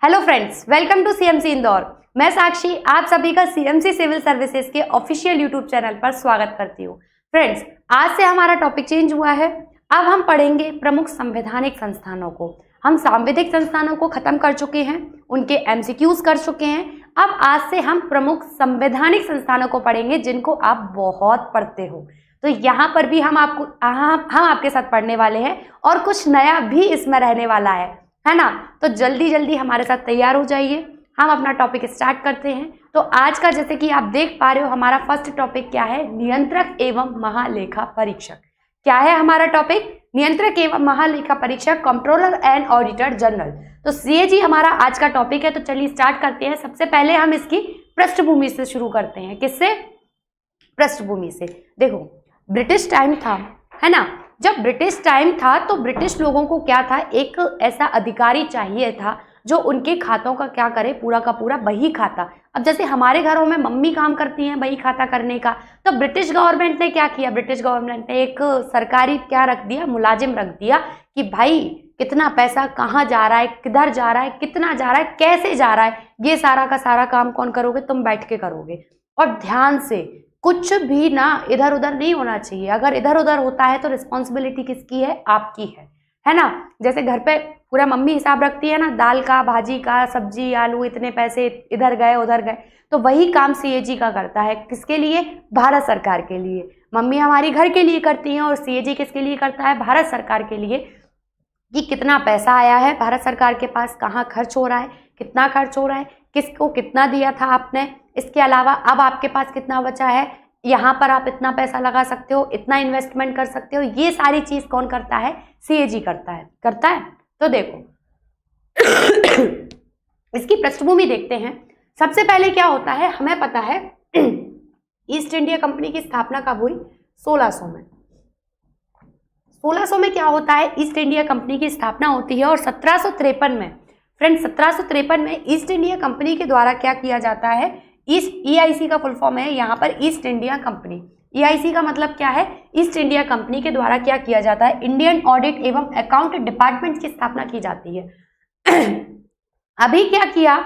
Hello friends, welcome to CMC Indore. मैं साक्षी आप सभी का सीएमसी सिविल सर्विसेज के ऑफिशियल यूट्यूब चैनल पर स्वागत करती हूँ। फ्रेंड्स, आज से हमारा टॉपिक चेंज हुआ है। अब हम पढ़ेंगे प्रमुख संवैधानिक संस्थानों को। हम सांविधिक संस्थानों को खत्म कर चुके हैं, उनके एमसीक्यूज कर चुके हैं। अब आज से हम प्रमुख संवैधानिक संस्थानों को पढ़ेंगे जिनको आप बहुत पढ़ते हो। तो यहाँ पर भी हम आपके साथ पढ़ने वाले हैं और कुछ नया भी इसमें रहने वाला है ना। तो जल्दी जल्दी हमारे साथ तैयार हो जाइए, हम अपना टॉपिक स्टार्ट करते हैं। तो आज का जैसे कि आप देख पा रहे हो, हमारा फर्स्ट टॉपिक क्या है? नियंत्रक एवं महालेखा परीक्षक। क्या है हमारा टॉपिक? नियंत्रक एवं महालेखा परीक्षक, कंट्रोलर एंड ऑडिटर जनरल। तो सीएजी हमारा आज का टॉपिक है। तो चलिए स्टार्ट करते हैं। सबसे पहले हम इसकी पृष्ठभूमि से शुरू करते हैं। किससे? पृष्ठभूमि से। देखो, ब्रिटिश टाइम था, है ना। जब ब्रिटिश टाइम था तो ब्रिटिश लोगों को क्या था, एक ऐसा अधिकारी चाहिए था जो उनके खातों का क्या करे, पूरा का पूरा बही खाता। अब जैसे हमारे घरों में मम्मी काम करती हैं बही खाता करने का, तो ब्रिटिश गवर्नमेंट ने क्या किया? ब्रिटिश गवर्नमेंट ने एक सरकारी क्या रख दिया, मुलाजिम रख दिया कि भाई कितना पैसा कहाँ जा रहा है, किधर जा रहा है, कितना जा रहा है, कैसे जा रहा है, ये सारा का सारा काम कौन करोगे? तुम बैठ के करोगे। और ध्यान से, कुछ भी ना इधर उधर नहीं होना चाहिए। अगर इधर उधर होता है तो रिस्पॉन्सिबिलिटी किसकी है? आपकी है ना। जैसे घर पे पूरा मम्मी हिसाब रखती है ना, दाल का, भाजी का, सब्जी, आलू, इतने पैसे इधर गए उधर गए, तो वही काम सीएजी का करता है। किसके लिए? भारत सरकार के लिए। मम्मी हमारी घर के लिए करती हैं और सीएजी किसके लिए करता है? भारत सरकार के लिए। कि कितना पैसा आया है भारत सरकार के पास, कहाँ खर्च हो रहा है, कितना खर्च हो रहा है, किसको कितना दिया था आपने, इसके अलावा अब आपके पास कितना बचा है, यहाँ पर आप इतना पैसा लगा सकते हो, इतना इन्वेस्टमेंट कर सकते हो। ये सारी चीज कौन करता है? सीएजी करता है। तो देखो इसकी पृष्ठभूमि देखते हैं। सबसे पहले क्या होता है, हमें पता है ईस्ट इंडिया कंपनी की स्थापना कब हुई? 1600 में। 1600 में क्या होता है? ईस्ट इंडिया कंपनी की स्थापना होती है। और 1753 में, फ्रेंड्स 1753 में ईस्ट इंडिया कंपनी के द्वारा क्या किया जाता है? ईआईसी का फुल फॉर्म है यहाँ पर ईस्ट इंडिया कंपनी। ईआईसी का मतलब क्या है? ईस्ट इंडिया कंपनी के द्वारा क्या किया जाता है? इंडियन ऑडिट एवं अकाउंट डिपार्टमेंट की स्थापना की जाती है। अभी क्या किया?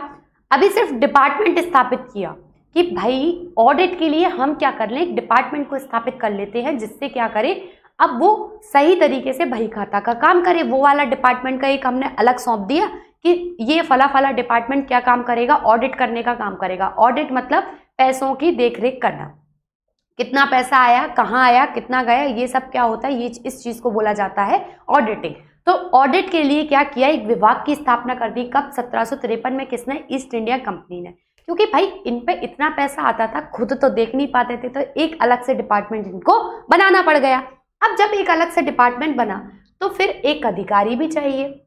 अभी सिर्फ डिपार्टमेंट स्थापित किया कि भाई ऑडिट के लिए हम क्या कर लें, एक डिपार्टमेंट को स्थापित कर लेते हैं जिससे क्या करे, अब वो सही तरीके से बही खाता का काम करे। वो वाला डिपार्टमेंट का एक हमने अलग सौंप दिया कि ये फला फला डिपार्टमेंट क्या काम करेगा? ऑडिट करने का काम करेगा। ऑडिट मतलब पैसों की देखरेख करना, कितना पैसा आया, कहाँ आया, कितना गया, ये सब क्या होता है, ये इस चीज को बोला जाता है ऑडिटिंग। तो ऑडिट के लिए क्या किया? एक विभाग की स्थापना कर दी। कब? 1753 में। किसने? ईस्ट इंडिया कंपनी ने। क्योंकि भाई इन पे इतना पैसा आता था, खुद तो देख नहीं पाते थे, तो एक अलग से डिपार्टमेंट इनको बनाना पड़ गया। अब जब एक अलग से डिपार्टमेंट बना तो फिर एक अधिकारी भी चाहिए।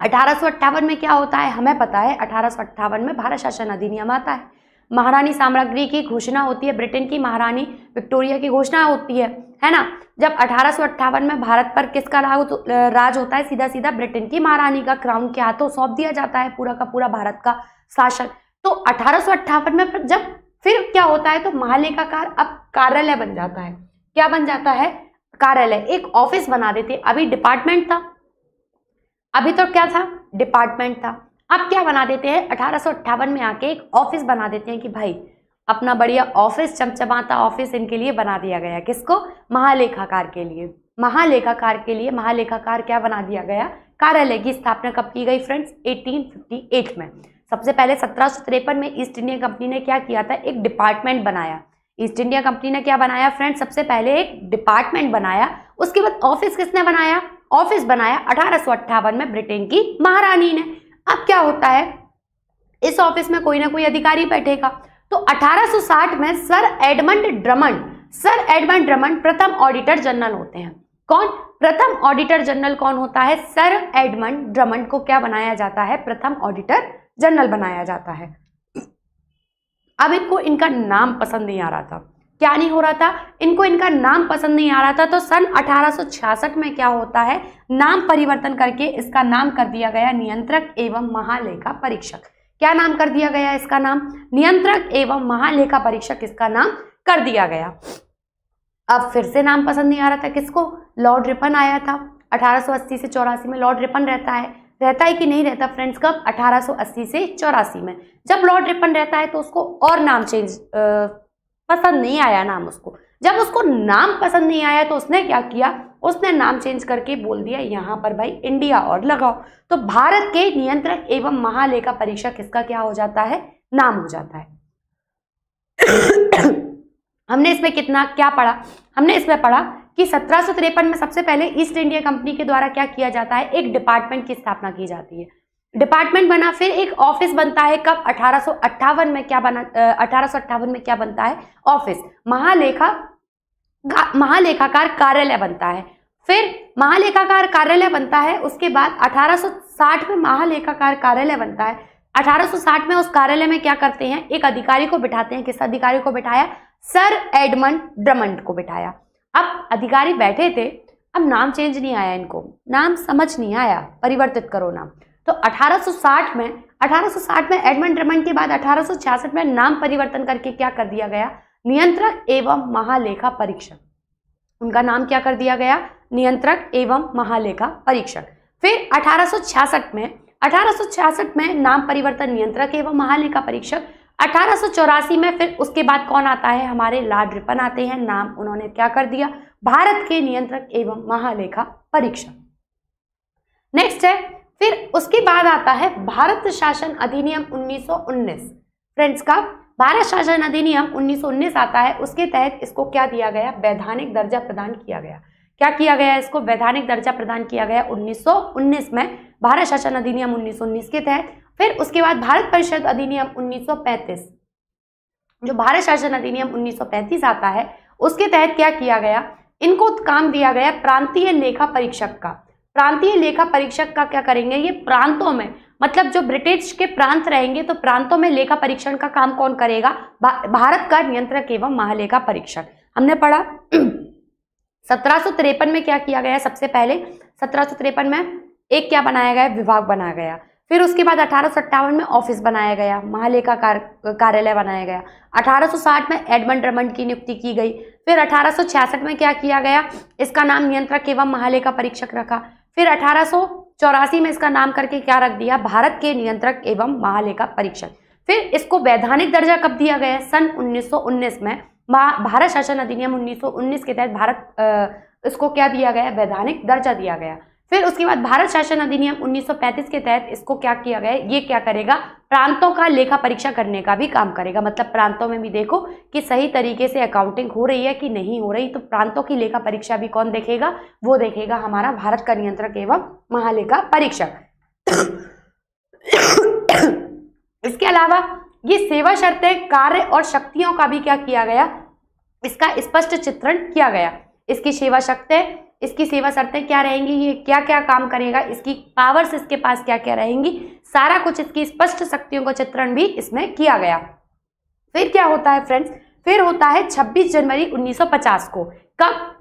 1858 में क्या होता है? हमें पता है 1858 में भारत शासन अधिनियम आता है। महारानी साम्राज्ञी की घोषणा होती है, ब्रिटेन की महारानी विक्टोरिया की घोषणा होती है ना। जब 1858 में भारत पर किसका राज होता है? सीधा सीधा ब्रिटेन की महारानी का, क्राउन के हाथों सौंप दिया जाता है पूरा का पूरा भारत का शासन। तो 1858 में जब फिर क्या होता है, तो महालेखाकार अब कार्यालय बन जाता है। क्या बन जाता है? कार्यालय, एक ऑफिस बना देते। अभी डिपार्टमेंट था, अभी तो क्या था? डिपार्टमेंट था। अब क्या बना देते हैं? 1858 में आके एक ऑफिस बना देते हैं कि भाई अपना बढ़िया ऑफिस, चमचमाता ऑफिस इनके लिए बना दिया गया। किसको? महालेखाकार के लिए। महालेखाकार के लिए महालेखाकार क्या बना दिया गया? कार्यालय की स्थापना कब की गई फ्रेंड्स? 1858 में। सबसे पहले 1753 में ईस्ट इंडिया कंपनी ने क्या किया था? एक डिपार्टमेंट बनाया। ईस्ट इंडिया कंपनी ने क्या बनाया फ्रेंड्स? सबसे पहले एक डिपार्टमेंट बनाया। उसके बाद ऑफिस किसने बनाया? ऑफिस बनाया 1858 में ब्रिटेन की महारानी ने। अब क्या होता है, इस ऑफिस में कोई ना कोई अधिकारी बैठेगा। तो 1860 में सर एडमंड ड्रमंड प्रथम ऑडिटर जनरल होते हैं। कौन? प्रथम ऑडिटर जनरल कौन होता है? सर एडमंड ड्रमंड को क्या बनाया जाता है? प्रथम ऑडिटर जनरल बनाया जाता है। अब इनको इनका नाम पसंद नहीं आ रहा था। क्या नहीं हो रहा था? इनको इनका नाम पसंद नहीं आ रहा था। तो सन 1866 में क्या होता है, नाम परिवर्तन करके इसका नाम कर दिया गया नियंत्रक एवं महालेखा परीक्षक। क्या नाम कर दिया गया इसका नाम? नियंत्रक एवं महालेखा परीक्षक इसका नाम कर दिया गया। अब फिर से नाम पसंद नहीं आ रहा था। किसको? लॉर्ड रिपन आया था 1880 से 84 में। लॉर्ड रिपन रहता है, रहता है कि नहीं रहता फ्रेंड्स? कब? 1880 से 84 में। जब लॉर्ड रिपन रहता है तो उसको और नाम चेंज पसंद नहीं आया नाम उसको। जब उसको नाम पसंद नहीं आया तो उसने क्या किया? उसने नाम चेंज करके बोल दिया यहाँ पर भाई इंडिया और लगाओ। तो भारत के नियंत्रक एवं महालेखा परीक्षक किसका क्या हो जाता है? नाम हो जाता है। हमने इसमें कितना क्या पढ़ा? हमने इसमें पढ़ा कि 1753 में सबसे पहले ईस्ट इंडिया कंपनी के द्वारा क्या किया जाता है? एक डिपार्टमेंट की स्थापना की जाती है। डिपार्टमेंट बना, फिर एक ऑफिस बनता है। कब? 1858 में क्या बना? 1858 में क्या बनता है? ऑफिस, महालेखाकार कार्यालय बनता है। फिर महालेखाकार कार्यालय बनता है, उसके बाद 1860 में महालेखाकार कार्यालय बनता है। 1860 में उस कार्यालय में क्या करते हैं? एक अधिकारी को बिठाते हैं। किस अधिकारी को बिठाया? सर एडमंड ड्रमंड को बिठाया। अब अधिकारी बैठे थे, अब नाम चेंज नहीं आया, इनको नाम समझ नहीं आया, परिवर्तित करो नाम। तो 1860 में एडमंड ड्रमंड के बाद 1866 में नाम परिवर्तन करके क्या कर दिया गया? नियंत्रक एवं महालेखा परीक्षक। उनका नाम क्या कर दिया गया? नियंत्रक एवं महालेखा परीक्षक। फिर 1866 में नाम परिवर्तन नियंत्रक एवं महालेखा परीक्षक। 1884 में फिर उसके बाद कौन आता है? हमारे लॉर्ड रिपन आते हैं। नाम उन्होंने क्या कर दिया? भारत के नियंत्रक एवं महालेखा परीक्षक। नेक्स्ट है, फिर उसके बाद आता है भारत शासन अधिनियम 1919। फ्रेंड्स का भारत शासन अधिनियम 1919 आता है, उसके तहत इसको क्या दिया गया? वैधानिक दर्जा प्रदान किया गया। क्या किया गया? इसको वैधानिक दर्जा प्रदान किया गया 1919 में, भारत शासन अधिनियम 1919 के तहत। फिर उसके बाद भारत परिषद अधिनियम 1935, जो भारत शासन अधिनियम 1935 आता है, उसके तहत क्या किया गया? इनको काम दिया गया प्रांतीय लेखा परीक्षक का। प्रांतीय लेखा परीक्षक का क्या करेंगे? ये प्रांतों में, मतलब जो ब्रिटिश के प्रांत रहेंगे तो प्रांतों में लेखा परीक्षण का काम कौन करेगा? भारत का नियंत्रक एवं महालेखा परीक्षक। हमने पढ़ा 1753 में क्या किया गया? सबसे पहले 1753 में एक क्या बनाया गया? विभाग बनाया गया। फिर उसके बाद 1857 में ऑफिस बनाया गया, महालेखा कार्यालय बनाया गया। 1860 में एडमंड ड्रमंड की नियुक्ति की गई। फिर 1866 में क्या किया गया? इसका नाम नियंत्रक एवं महालेखा परीक्षक रखा। फिर 1884 में इसका नाम करके क्या रख दिया? भारत के नियंत्रक एवं महालेखा परीक्षक। फिर इसको वैधानिक दर्जा कब दिया गया? सन 1919 में। भारत शासन अधिनियम 1919 के तहत इसको क्या दिया गया? वैधानिक दर्जा दिया गया। फिर उसके बाद भारत शासन अधिनियम 1935 के तहत इसको क्या किया गया? ये क्या करेगा? प्रांतों का लेखा परीक्षा करने का भी काम करेगा। मतलब प्रांतों में भी देखो कि सही तरीके से अकाउंटिंग हो रही है कि नहीं हो रही, तो प्रांतों की लेखा परीक्षा भी कौन देखेगा? वो देखेगा हमारा भारत का नियंत्रक एवं महालेखा परीक्षक। इसके अलावा ये सेवा शर्तें, कार्य और शक्तियों का भी क्या किया गया? इसका स्पष्ट चित्रण किया गया। इसकी सेवा शर्तें क्या रहेंगी? ये क्या क्या काम करेगा? इसकी पावर्स इसके पास क्या क्या रहेंगी? सारा कुछ इसकी स्पष्ट शक्तियों का चित्रण भी इसमें किया गया। फिर क्या होता है फ्रेंड्स? फिर होता है 26 जनवरी 1950 को। कब?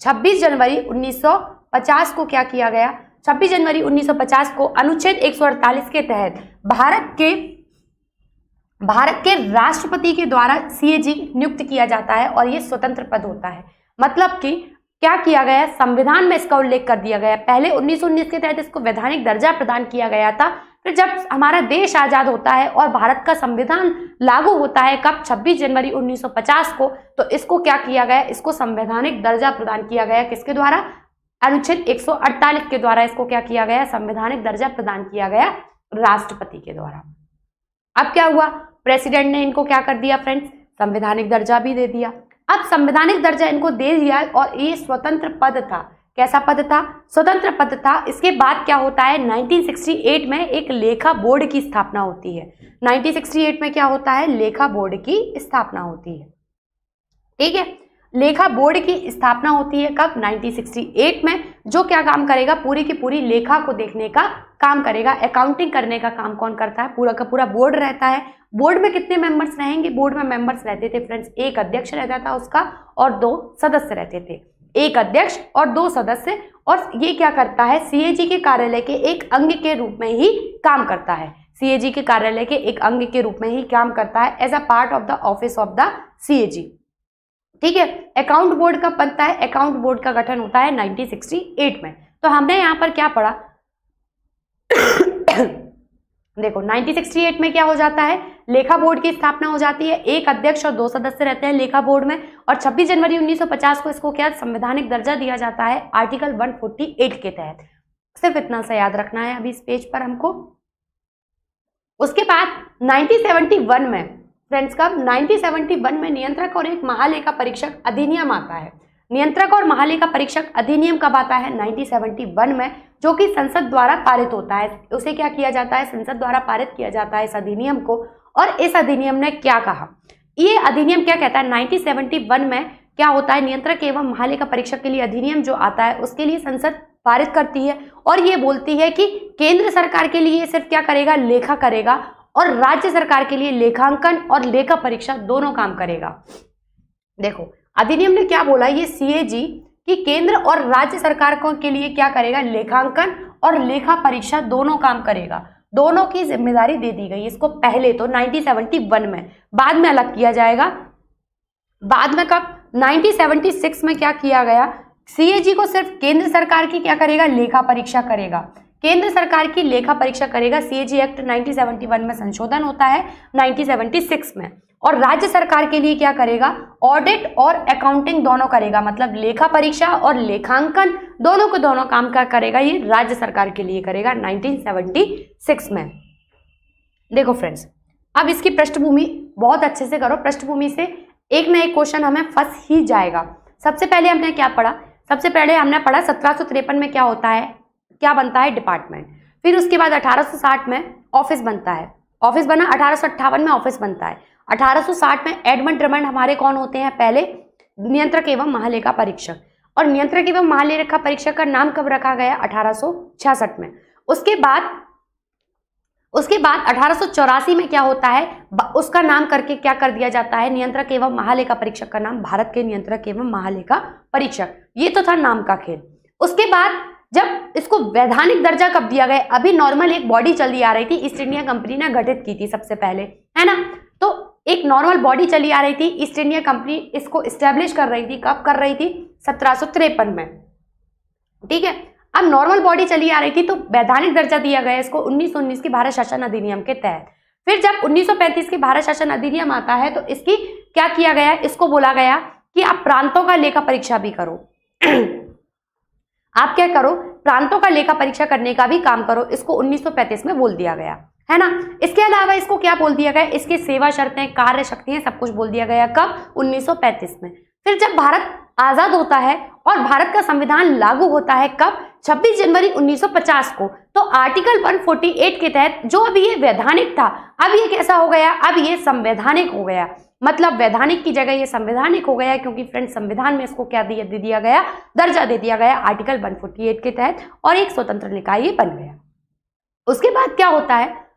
26 जनवरी 1950 को क्या किया गया? 26 जनवरी 1950 को अनुच्छेद 148 के तहत भारत के राष्ट्रपति के द्वारा सीएजी नियुक्त किया जाता है और ये स्वतंत्र पद होता है। मतलब कि क्या किया गया? संविधान में इसका उल्लेख कर दिया गया। पहले 1919 के तहत इसको वैधानिक दर्जा प्रदान किया गया था। फिर जब हमारा देश आजाद होता है और भारत का संविधान लागू होता है, कब? 26 जनवरी 1950 को, तो इसको क्या किया गया? इसको संवैधानिक दर्जा प्रदान किया गया। किसके द्वारा? अनुच्छेद 148 के द्वारा इसको क्या किया गया? संवैधानिक दर्जा प्रदान किया गया राष्ट्रपति के द्वारा। अब क्या हुआ? प्रेसिडेंट ने इनको क्या कर दिया फ्रेंड्स? संवैधानिक दर्जा भी दे दिया। अब संवैधानिक दर्जा इनको दे दिया और ये स्वतंत्र पद था। कैसा पद था? स्वतंत्र पद था। इसके बाद क्या होता है? 1968 में एक लेखा बोर्ड की स्थापना होती है। 1968 में क्या होता है? लेखा बोर्ड की स्थापना होती है। ठीक है, लेखा बोर्ड की स्थापना होती है कब? 1968 में। जो क्या काम करेगा? पूरी की पूरी लेखा को देखने का काम करेगा। अकाउंटिंग करने का काम कौन करता है? पूरा का पूरा बोर्ड रहता है। बोर्ड में कितने मेंबर्स रहेंगे? बोर्ड में मेंबर्स रहते थे फ्रेंड्स, एक अध्यक्ष रहता था उसका और 2 सदस्य रहते थे। एक अध्यक्ष और 2 सदस्य। और ये क्या करता है? सीएजी के कार्यालय के एक अंग के रूप में ही काम करता है। सीएजी के कार्यालय के एक अंग के रूप में ही काम करता है as a part of the office of the CAG. ठीक है, अकाउंट बोर्ड कब बनता है? अकाउंट बोर्ड का गठन होता है 1968 में। तो हमने यहाँ पर क्या पढ़ा? देखो 1968 में क्या हो जाता है, लेखा बोर्ड की स्थापना हो जाती है, एक अध्यक्ष और 2 सदस्य रहते हैं लेखा बोर्ड में, और 26 जनवरी 1950 को इसको क्या संवैधानिक दर्जा दिया जाता है आर्टिकल 148 के तहत। सिर्फ इतना सा याद रखना है अभी इस पेज पर हमको। उसके बाद 1971 में फ्रेंड्स, कब 1971 में नियंत्रक और एक महालेखा परीक्षक अधिनियम आता है। नियंत्रक और महालेखा परीक्षक अधिनियम कब आता है, 1971 में, जो कि संसद द्वारा पारित होता है। उसे क्या किया जाता है, संसद द्वारा पारित किया जाता है इस अधिनियम को। और इस अधिनियम ने क्या कहा, ये अधिनियम क्या कहता है, 1971 में क्या होता है, नियंत्रक एवं महालेखा परीक्षक के लिए अधिनियम जो आता है उसके लिए संसद पारित करती है और ये बोलती है कि केंद्र सरकार के लिए सिर्फ क्या करेगा, लेखा करेगा, और राज्य सरकार के लिए लेखांकन और लेखा परीक्षा दोनों काम करेगा। देखो अधिनियम ने क्या बोला, ये सीएजी कि केंद्र और राज्य सरकार के लिए क्या करेगा, लेखांकन और लेखा परीक्षा दोनों काम करेगा। दोनों की जिम्मेदारी दे दी गई इसको पहले तो 1971 में, बाद में अलग किया जाएगा। बाद में कब, 1976 में क्या किया गया, सीएजी को सिर्फ केंद्र सरकार की क्या करेगा, लेखा परीक्षा करेगा, केंद्र सरकार की लेखा परीक्षा करेगा। सीएजी एक्ट 1971 में संशोधन होता है 1976 में, और राज्य सरकार के लिए क्या करेगा, ऑडिट और अकाउंटिंग दोनों करेगा, मतलब लेखा परीक्षा और लेखांकन दोनों को दोनों काम का करेगा, ये राज्य सरकार के लिए करेगा 1976 में। देखो फ्रेंड्स, अब इसकी पृष्ठभूमि बहुत अच्छे से करो, पृष्ठभूमि से एक ना एक क्वेश्चन हमें फंस ही जाएगा। सबसे पहले हमने क्या पढ़ा, सबसे पहले हमने पढ़ा 1753 में क्या होता है, क्या बनता है, डिपार्टमेंट। फिर उसके बाद 1860 में ऑफिस बनता है, ऑफिस बना, 1858 में ऑफिस बनता है, 1860 में एडमंड ड्रमंड हमारे कौन होते हैं, पहले नियंत्रक एवं महालेखा परीक्षक, और नियंत्रक एवं महालेखा परीक्षक का नाम कब रखा गया, 1866 में। उसके बाद 1884 में क्या होता है, उसका नाम करके क्या कर दिया जाता है, नियंत्रक एवं महालेखा परीक्षक का नाम भारत के नियंत्रक एवं महालेखा परीक्षक। ये तो था नाम का खेल। उसके बाद जब इसको वैधानिक दर्जा कब दिया गया, अभी नॉर्मल एक बॉडी चली आ रही थी, ईस्ट इंडिया कंपनी ने गठित की थी सबसे पहले, है ना, तो एक नॉर्मल बॉडी चली आ रही थी, ईस्ट इंडिया कंपनी इसको इस्टेब्लिश कर रही थी, कब कर रही थी, 1753 में, ठीक है। अब नॉर्मल बॉडी चली आ रही थी तो वैधानिक दर्जा दिया गया इसको 1919 की भारत शासन अधिनियम के तहत। फिर जब 1935 की भारत शासन अधिनियम आता है तो इसकी क्या किया गया, इसको बोला गया कि आप प्रांतों का लेखा परीक्षा भी करो आप क्या करो, प्रांतों का लेखा परीक्षा करने का भी काम करो, इसको 1935 में बोल दिया गया, है ना। इसके अलावा इसको क्या बोल दिया गया, इसकी सेवा शर्तें, कार्य शक्तियां, सब कुछ बोल दिया गया, कब, 1935 में। फिर जब भारत आजाद होता है और भारत का संविधान लागू होता है, कब, 26 जनवरी 1950 को, तो आर्टिकल 148 के तहत जो अभी ये वैधानिक था, अब ये कैसा हो गया, अब ये संवैधानिक हो गया, मतलब वैधानिक की जगह ये संवैधानिक हो गया, क्योंकि फ्रेंड्स संविधान में इसको क्या दे दिया गया, दर्जा दे दिया गया आर्टिकल 148 के तहत, और एक स्वतंत्र निकाय ये बन गया। उसके बाद क्या होता है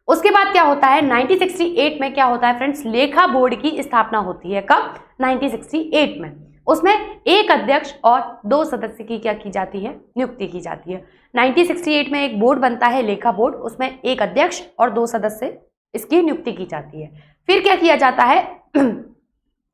उसके बाद क्या होता है, 1968 में क्या होता है फ्रेंड्स, लेखा बोर्ड की स्थापना होती है, कब, 1968 में। उसमें एक अध्यक्ष और 2 सदस्य की क्या की जाती है, नियुक्ति की जाती है। 1968 में एक बोर्ड बनता है, लेखा बोर्ड, उसमें एक अध्यक्ष और 2 सदस्य इसकी नियुक्ति की जाती है। फिर क्या किया जाता है,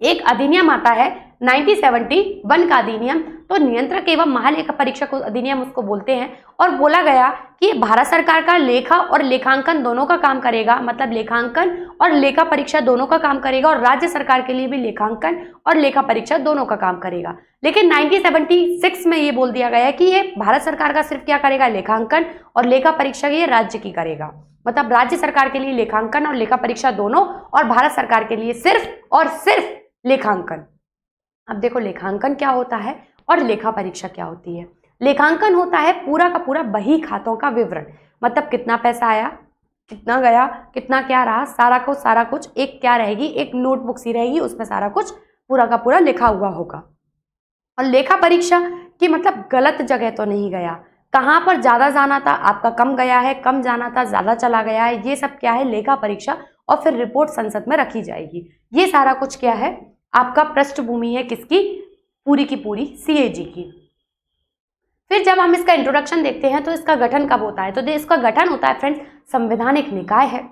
एक अधिनियम आता है 1971 का अधिनियम, तो नियंत्रक एवं महालेखा परीक्षक अधिनियम उसको बोलते हैं, और बोला गया कि भारत सरकार का लेखा और लेखांकन दोनों का काम करेगा, मतलब लेखांकन और लेखा परीक्षा दोनों का काम करेगा, और राज्य सरकार के लिए भी लेखांकन और लेखा परीक्षा दोनों का काम करेगा। लेकिन 1976 में ये बोल दिया गया कि ये भारत सरकार का सिर्फ क्या करेगा, लेखांकन, और लेखा परीक्षा ये राज्य की करेगा, मतलब राज्य सरकार के लिए लेखांकन और लेखा परीक्षा दोनों, और भारत सरकार के लिए सिर्फ और सिर्फ लेखांकन। अब देखो लेखांकन क्या होता है और लेखा परीक्षा क्या होती है। लेखांकन होता है पूरा का पूरा बही खातों का विवरण, मतलब कितना पैसा आया, कितना गया, कितना क्या रहा, सारा कुछ एक क्या रहेगी, एक नोटबुक सी रहेगी, उसमें सारा कुछ पूरा का पूरा लिखा हुआ होगा। और लेखा परीक्षा की मतलब गलत जगह तो नहीं गया, कहाँ पर ज़्यादा जाना था आपका कम गया है, कम जाना था ज़्यादा चला गया है, ये सब क्या है, लेखा परीक्षा, और फिर रिपोर्ट संसद में रखी जाएगी। ये सारा कुछ क्या है, आपका पृष्ठभूमि है किसकी, पूरी की पूरी सीएजी की। फिर जब हम इसका इंट्रोडक्शन देखते हैं तो इसका गठन कब होता है, तो इसका गठन होता है फ्रेंड्स, संवैधानिक निकाय है,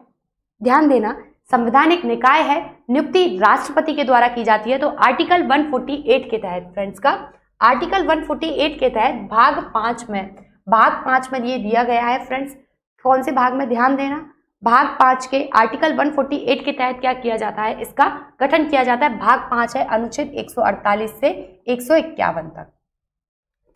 ध्यान देना, संवैधानिक निकाय है, नियुक्ति राष्ट्रपति के द्वारा की जाती है, तो आर्टिकल 148 के तहत फ्रेंड्स का आर्टिकल 148 के तहत भाग 5 में ये दिया गया है फ्रेंड्स। कौन से भाग में, ध्यान देना, भाग 5 के आर्टिकल 148 के तहत क्या किया जाता है, इसका गठन किया जाता है। भाग 5 है अनुच्छेद 148 से 151 तक।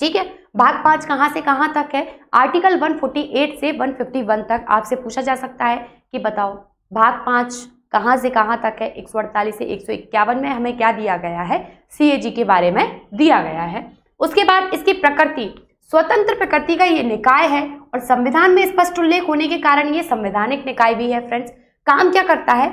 ठीक है, भाग 5 कहां से कहां तक है, आर्टिकल 148 से 151 तक। आपसे पूछा जा सकता है कि बताओ भाग 5 कहां से कहां तक है, 148 से 151 में हमें क्या दिया गया है, CAG के बारे में दिया गया है। उसके बाद इसकी प्रकृति, स्वतंत्र प्रकृति का ये निकाय है और संविधान में स्पष्ट उल्लेख होने के कारण ये संवैधानिक निकाय भी है फ्रेंड्स। काम क्या करता है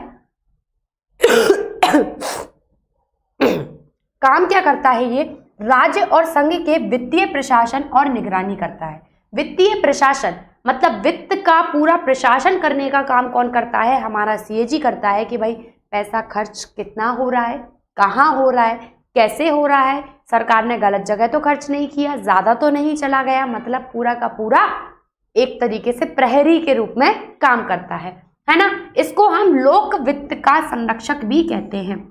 काम क्या करता है ये, राज्य और संघ के वित्तीय प्रशासन और निगरानी करता है। वित्तीय प्रशासन मतलब वित्त का पूरा प्रशासन करने का काम कौन करता है, हमारा CAG करता है कि भाई पैसा खर्च कितना हो रहा है, कहाँ हो रहा है, कैसे हो रहा है, सरकार ने गलत जगह तो खर्च नहीं किया, ज्यादा तो नहीं चला गया, मतलब पूरा का पूरा एक तरीके से प्रहरी के रूप में काम करता है ना। इसको हम लोक वित्त का संरक्षक भी कहते हैं।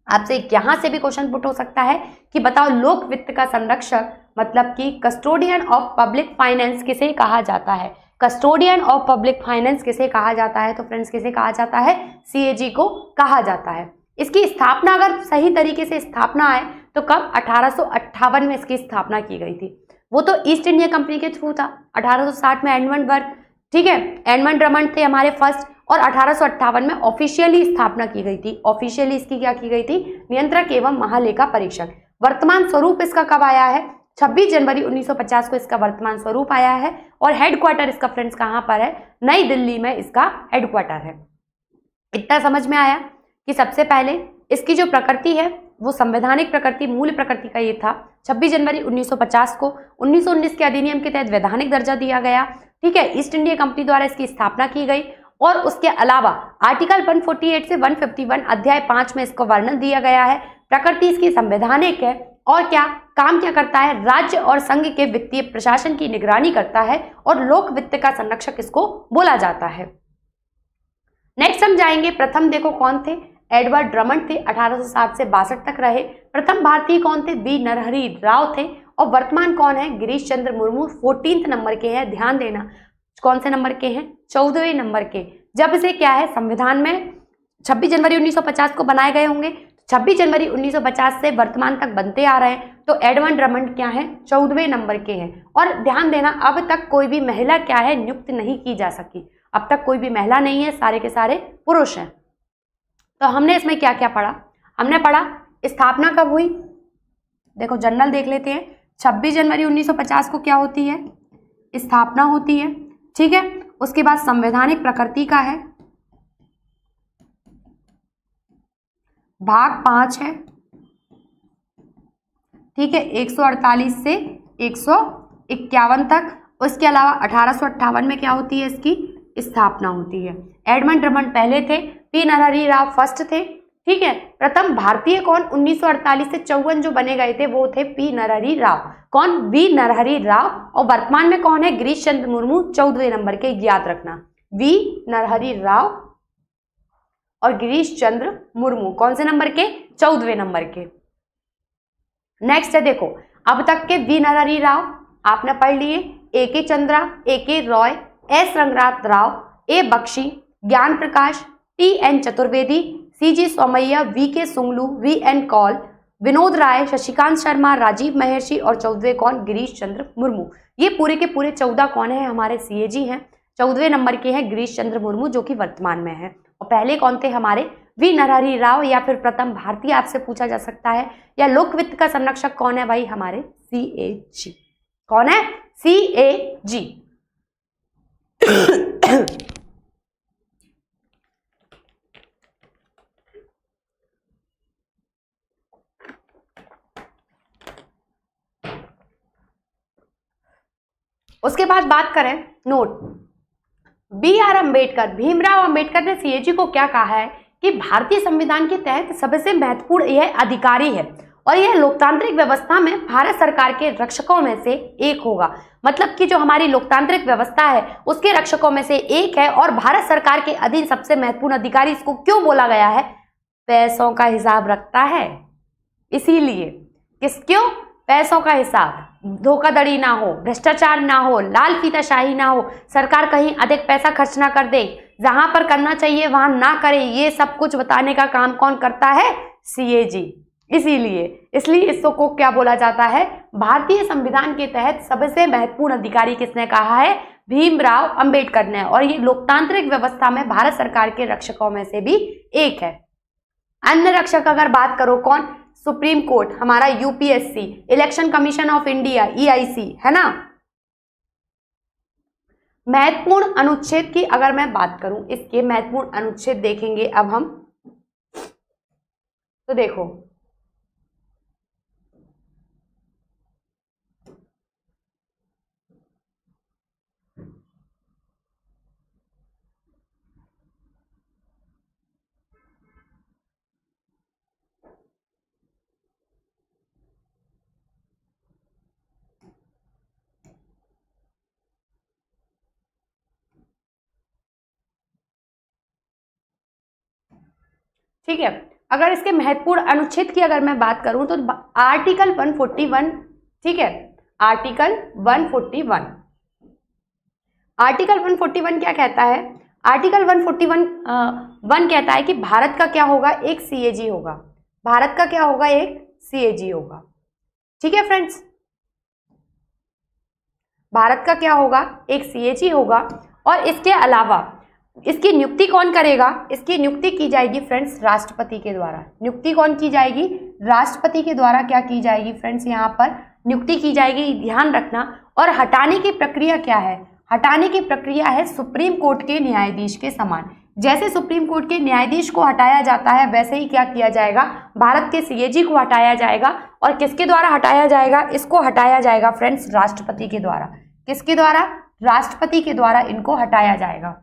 आपसे यहां से भी क्वेश्चन पुट हो सकता है कि बताओ लोक वित्त का संरक्षक मतलब कि कस्टोडियन ऑफ पब्लिक फाइनेंस किसे कहा जाता है, कस्टोडियन ऑफ पब्लिक फाइनेंस किसे कहा जाता है, तो फ्रेंड्स किसे कहा जाता है, CAG को कहा जाता है। इसकी स्थापना अगर सही तरीके से स्थापना है तो कब, 1858 में इसकी स्थापना की गई थी। वो तो ईस्ट इंडिया कंपनी के थ्रू था। 1860 में एडमंड बर्ग, ठीक है, एडमंड ड्रमंड थे हमारे फर्स्ट, और 1858 में ऑफिशियली स्थापना की गई थी। ऑफिशियली इसकी क्या की गई थी, नियंत्रक एवं महालेखा परीक्षक। वर्तमान स्वरूप इसका कब आया है, 26 जनवरी 1950 को इसका वर्तमान स्वरूप आया है। और हेडक्वार्टर इसका फ्रेंड्स कहां पर है, नई दिल्ली में इसका हेडक्वार्टर है। इतना समझ में आया कि सबसे पहले इसकी जो प्रकृति है वो संवैधानिक प्रकृति, मूल प्रकृति का ये था। 26 जनवरी 1950 को 1919 के अधिनियम के तहत वैधानिक दर्जा दिया गया। ठीक है, ईस्ट इंडिया कंपनी द्वारा इसकी स्थापना की गई। और उसके अलावा आर्टिकल 148 से 151 अध्याय 5 में इसको वर्णन दिया गया है। प्रकृति इसकी संवैधानिक है और क्या काम क्या करता है, राज्य और संघ के वित्तीय प्रशासन की निगरानी करता है और लोक वित्त का संरक्षक इसको बोला जाता है। नेक्स्ट हम जाएंगे, प्रथम देखो कौन थे, एडवर्ड ड्रमंड थे, 1860 से 62 तक रहे। प्रथम भारतीय कौन थे, बी नरहरि राव थे। और वर्तमान कौन है, गिरीश चंद्र मुर्मू 14 नंबर के हैं। ध्यान देना कौन से नंबर के हैं, 14वें नंबर के। जब से क्या है, संविधान में 26 जनवरी 1950 को बनाए गए होंगे, 26 जनवरी 1950 से वर्तमान तक बनते आ रहे हैं। तो एडवर्ड ड्रमंड क्या है, 14वें नंबर के हैं। और ध्यान देना अब तक कोई भी महिला क्या है, नियुक्त नहीं की जा सकी। अब तक कोई भी महिला नहीं है, सारे के सारे पुरुष हैं। तो हमने इसमें क्या क्या पढ़ा, हमने पढ़ा स्थापना कब हुई, देखो जनरल देख लेते हैं। 26 जनवरी 1950 को क्या होती है, स्थापना होती है। ठीक है, उसके बाद संवैधानिक प्रकृति का है, भाग 5 है। ठीक है, 148 से 151 तक। उसके अलावा 1858 में क्या होती है, इसकी स्थापना होती है। एडमंड ड्रमंड पहले थे, पी नरहरि राव फर्स्ट थे। ठीक है, प्रथम भारतीय कौन 1948 से 54 जो बने गए थे वो थे पी नरहरि राव। कौन, वी नरहरि राव। और वर्तमान में कौन है, गिरीश चंद्र मुर्मू 14वें नंबर के, याद रखना, वी नरहरि राव और गिरीश चंद्र मुर्मू कौन से नंबर के, 14वें नंबर के। नेक्स्ट है देखो, अब तक के वी नरहरि राव आपने पढ़ लिए, ए के Chandra, A K Roy, S Ranganath Rao, A Bakshi, Gyan Prakash, T N Chaturvedi, C G Somaiah, V K Shunglu, V N Kaul, Vinod Rai, Shashikant Sharma, Rajiv Mehrishi और 14वें कौन, गिरीश चंद्र मुर्मू। ये पूरे के पूरे 14 कौन है, हमारे CAG हैं। 14वें नंबर के हैं गिरीश चंद्र मुर्मू जो कि वर्तमान में है। और पहले कौन थे हमारे, वी नरहरि राव या फिर प्रथम भारतीय आपसे पूछा जा सकता है। या लोक वित्त का संरक्षक कौन है भाई, हमारे CAG। कौन है, CAG। उसके बाद बात करें नोट, BR अम्बेडकर, भीमराव अम्बेडकर ने CAG को क्या कहा है कि भारतीय संविधान के तहत सबसे महत्वपूर्ण यह अधिकारी है और यह लोकतांत्रिक व्यवस्था में भारत सरकार के रक्षकों में से एक होगा। मतलब कि जो हमारी लोकतांत्रिक व्यवस्था है उसके रक्षकों में से एक है और भारत सरकार के अधीन सबसे महत्वपूर्ण अधिकारी इसको क्यों बोला गया है, पैसों का हिसाब रखता है इसीलिए। क्यों, पैसों का हिसाब, धोखाधड़ी ना हो, भ्रष्टाचार ना हो, लाल फीताशाही ना हो, सरकार कहीं अधिक पैसा खर्च ना कर दे, जहां पर करना चाहिए वहां ना करे, ये सब कुछ बताने का काम कौन करता है? सीएजी। इसलिए इसको क्या बोला जाता है? भारतीय संविधान के तहत सबसे महत्वपूर्ण अधिकारी किसने कहा है? भीमराव अंबेडकर ने। और ये लोकतांत्रिक व्यवस्था में भारत सरकार के रक्षकों में से भी एक है। अन्य रक्षक अगर बात करो कौन? सुप्रीम कोर्ट, हमारा UPSC, election commission of India EIC, है ना। महत्वपूर्ण अनुच्छेद की अगर मैं बात करूं, इसके महत्वपूर्ण अनुच्छेद देखेंगे अब हम, तो देखो ठीक है। अगर इसके महत्वपूर्ण अनुच्छेद की अगर मैं बात करूं तो आर्टिकल 141, ठीक है, आर्टिकल 141, आर्टिकल 141 क्या कहता है? आर्टिकल 141 कहता है कि भारत का क्या होगा? एक सीएजी होगा। भारत का क्या होगा? एक सीएजी होगा। ठीक है फ्रेंड्स, भारत का क्या होगा? एक सीएजी होगा। और इसके अलावा इसकी नियुक्ति कौन करेगा? इसकी नियुक्ति की जाएगी फ्रेंड्स राष्ट्रपति के द्वारा। नियुक्ति कौन की जाएगी? राष्ट्रपति के द्वारा क्या की जाएगी फ्रेंड्स? यहाँ पर नियुक्ति की जाएगी, ध्यान रखना। और हटाने की प्रक्रिया क्या है? हटाने की प्रक्रिया है सुप्रीम कोर्ट के न्यायाधीश के समान। जैसे सुप्रीम कोर्ट के न्यायाधीश को हटाया जाता है, वैसे ही क्या किया जाएगा? भारत के सीएजी को हटाया जाएगा। और किसके द्वारा हटाया जाएगा? इसको हटाया जाएगा फ्रेंड्स राष्ट्रपति के द्वारा। किसके द्वारा? राष्ट्रपति के द्वारा इनको हटाया जाएगा।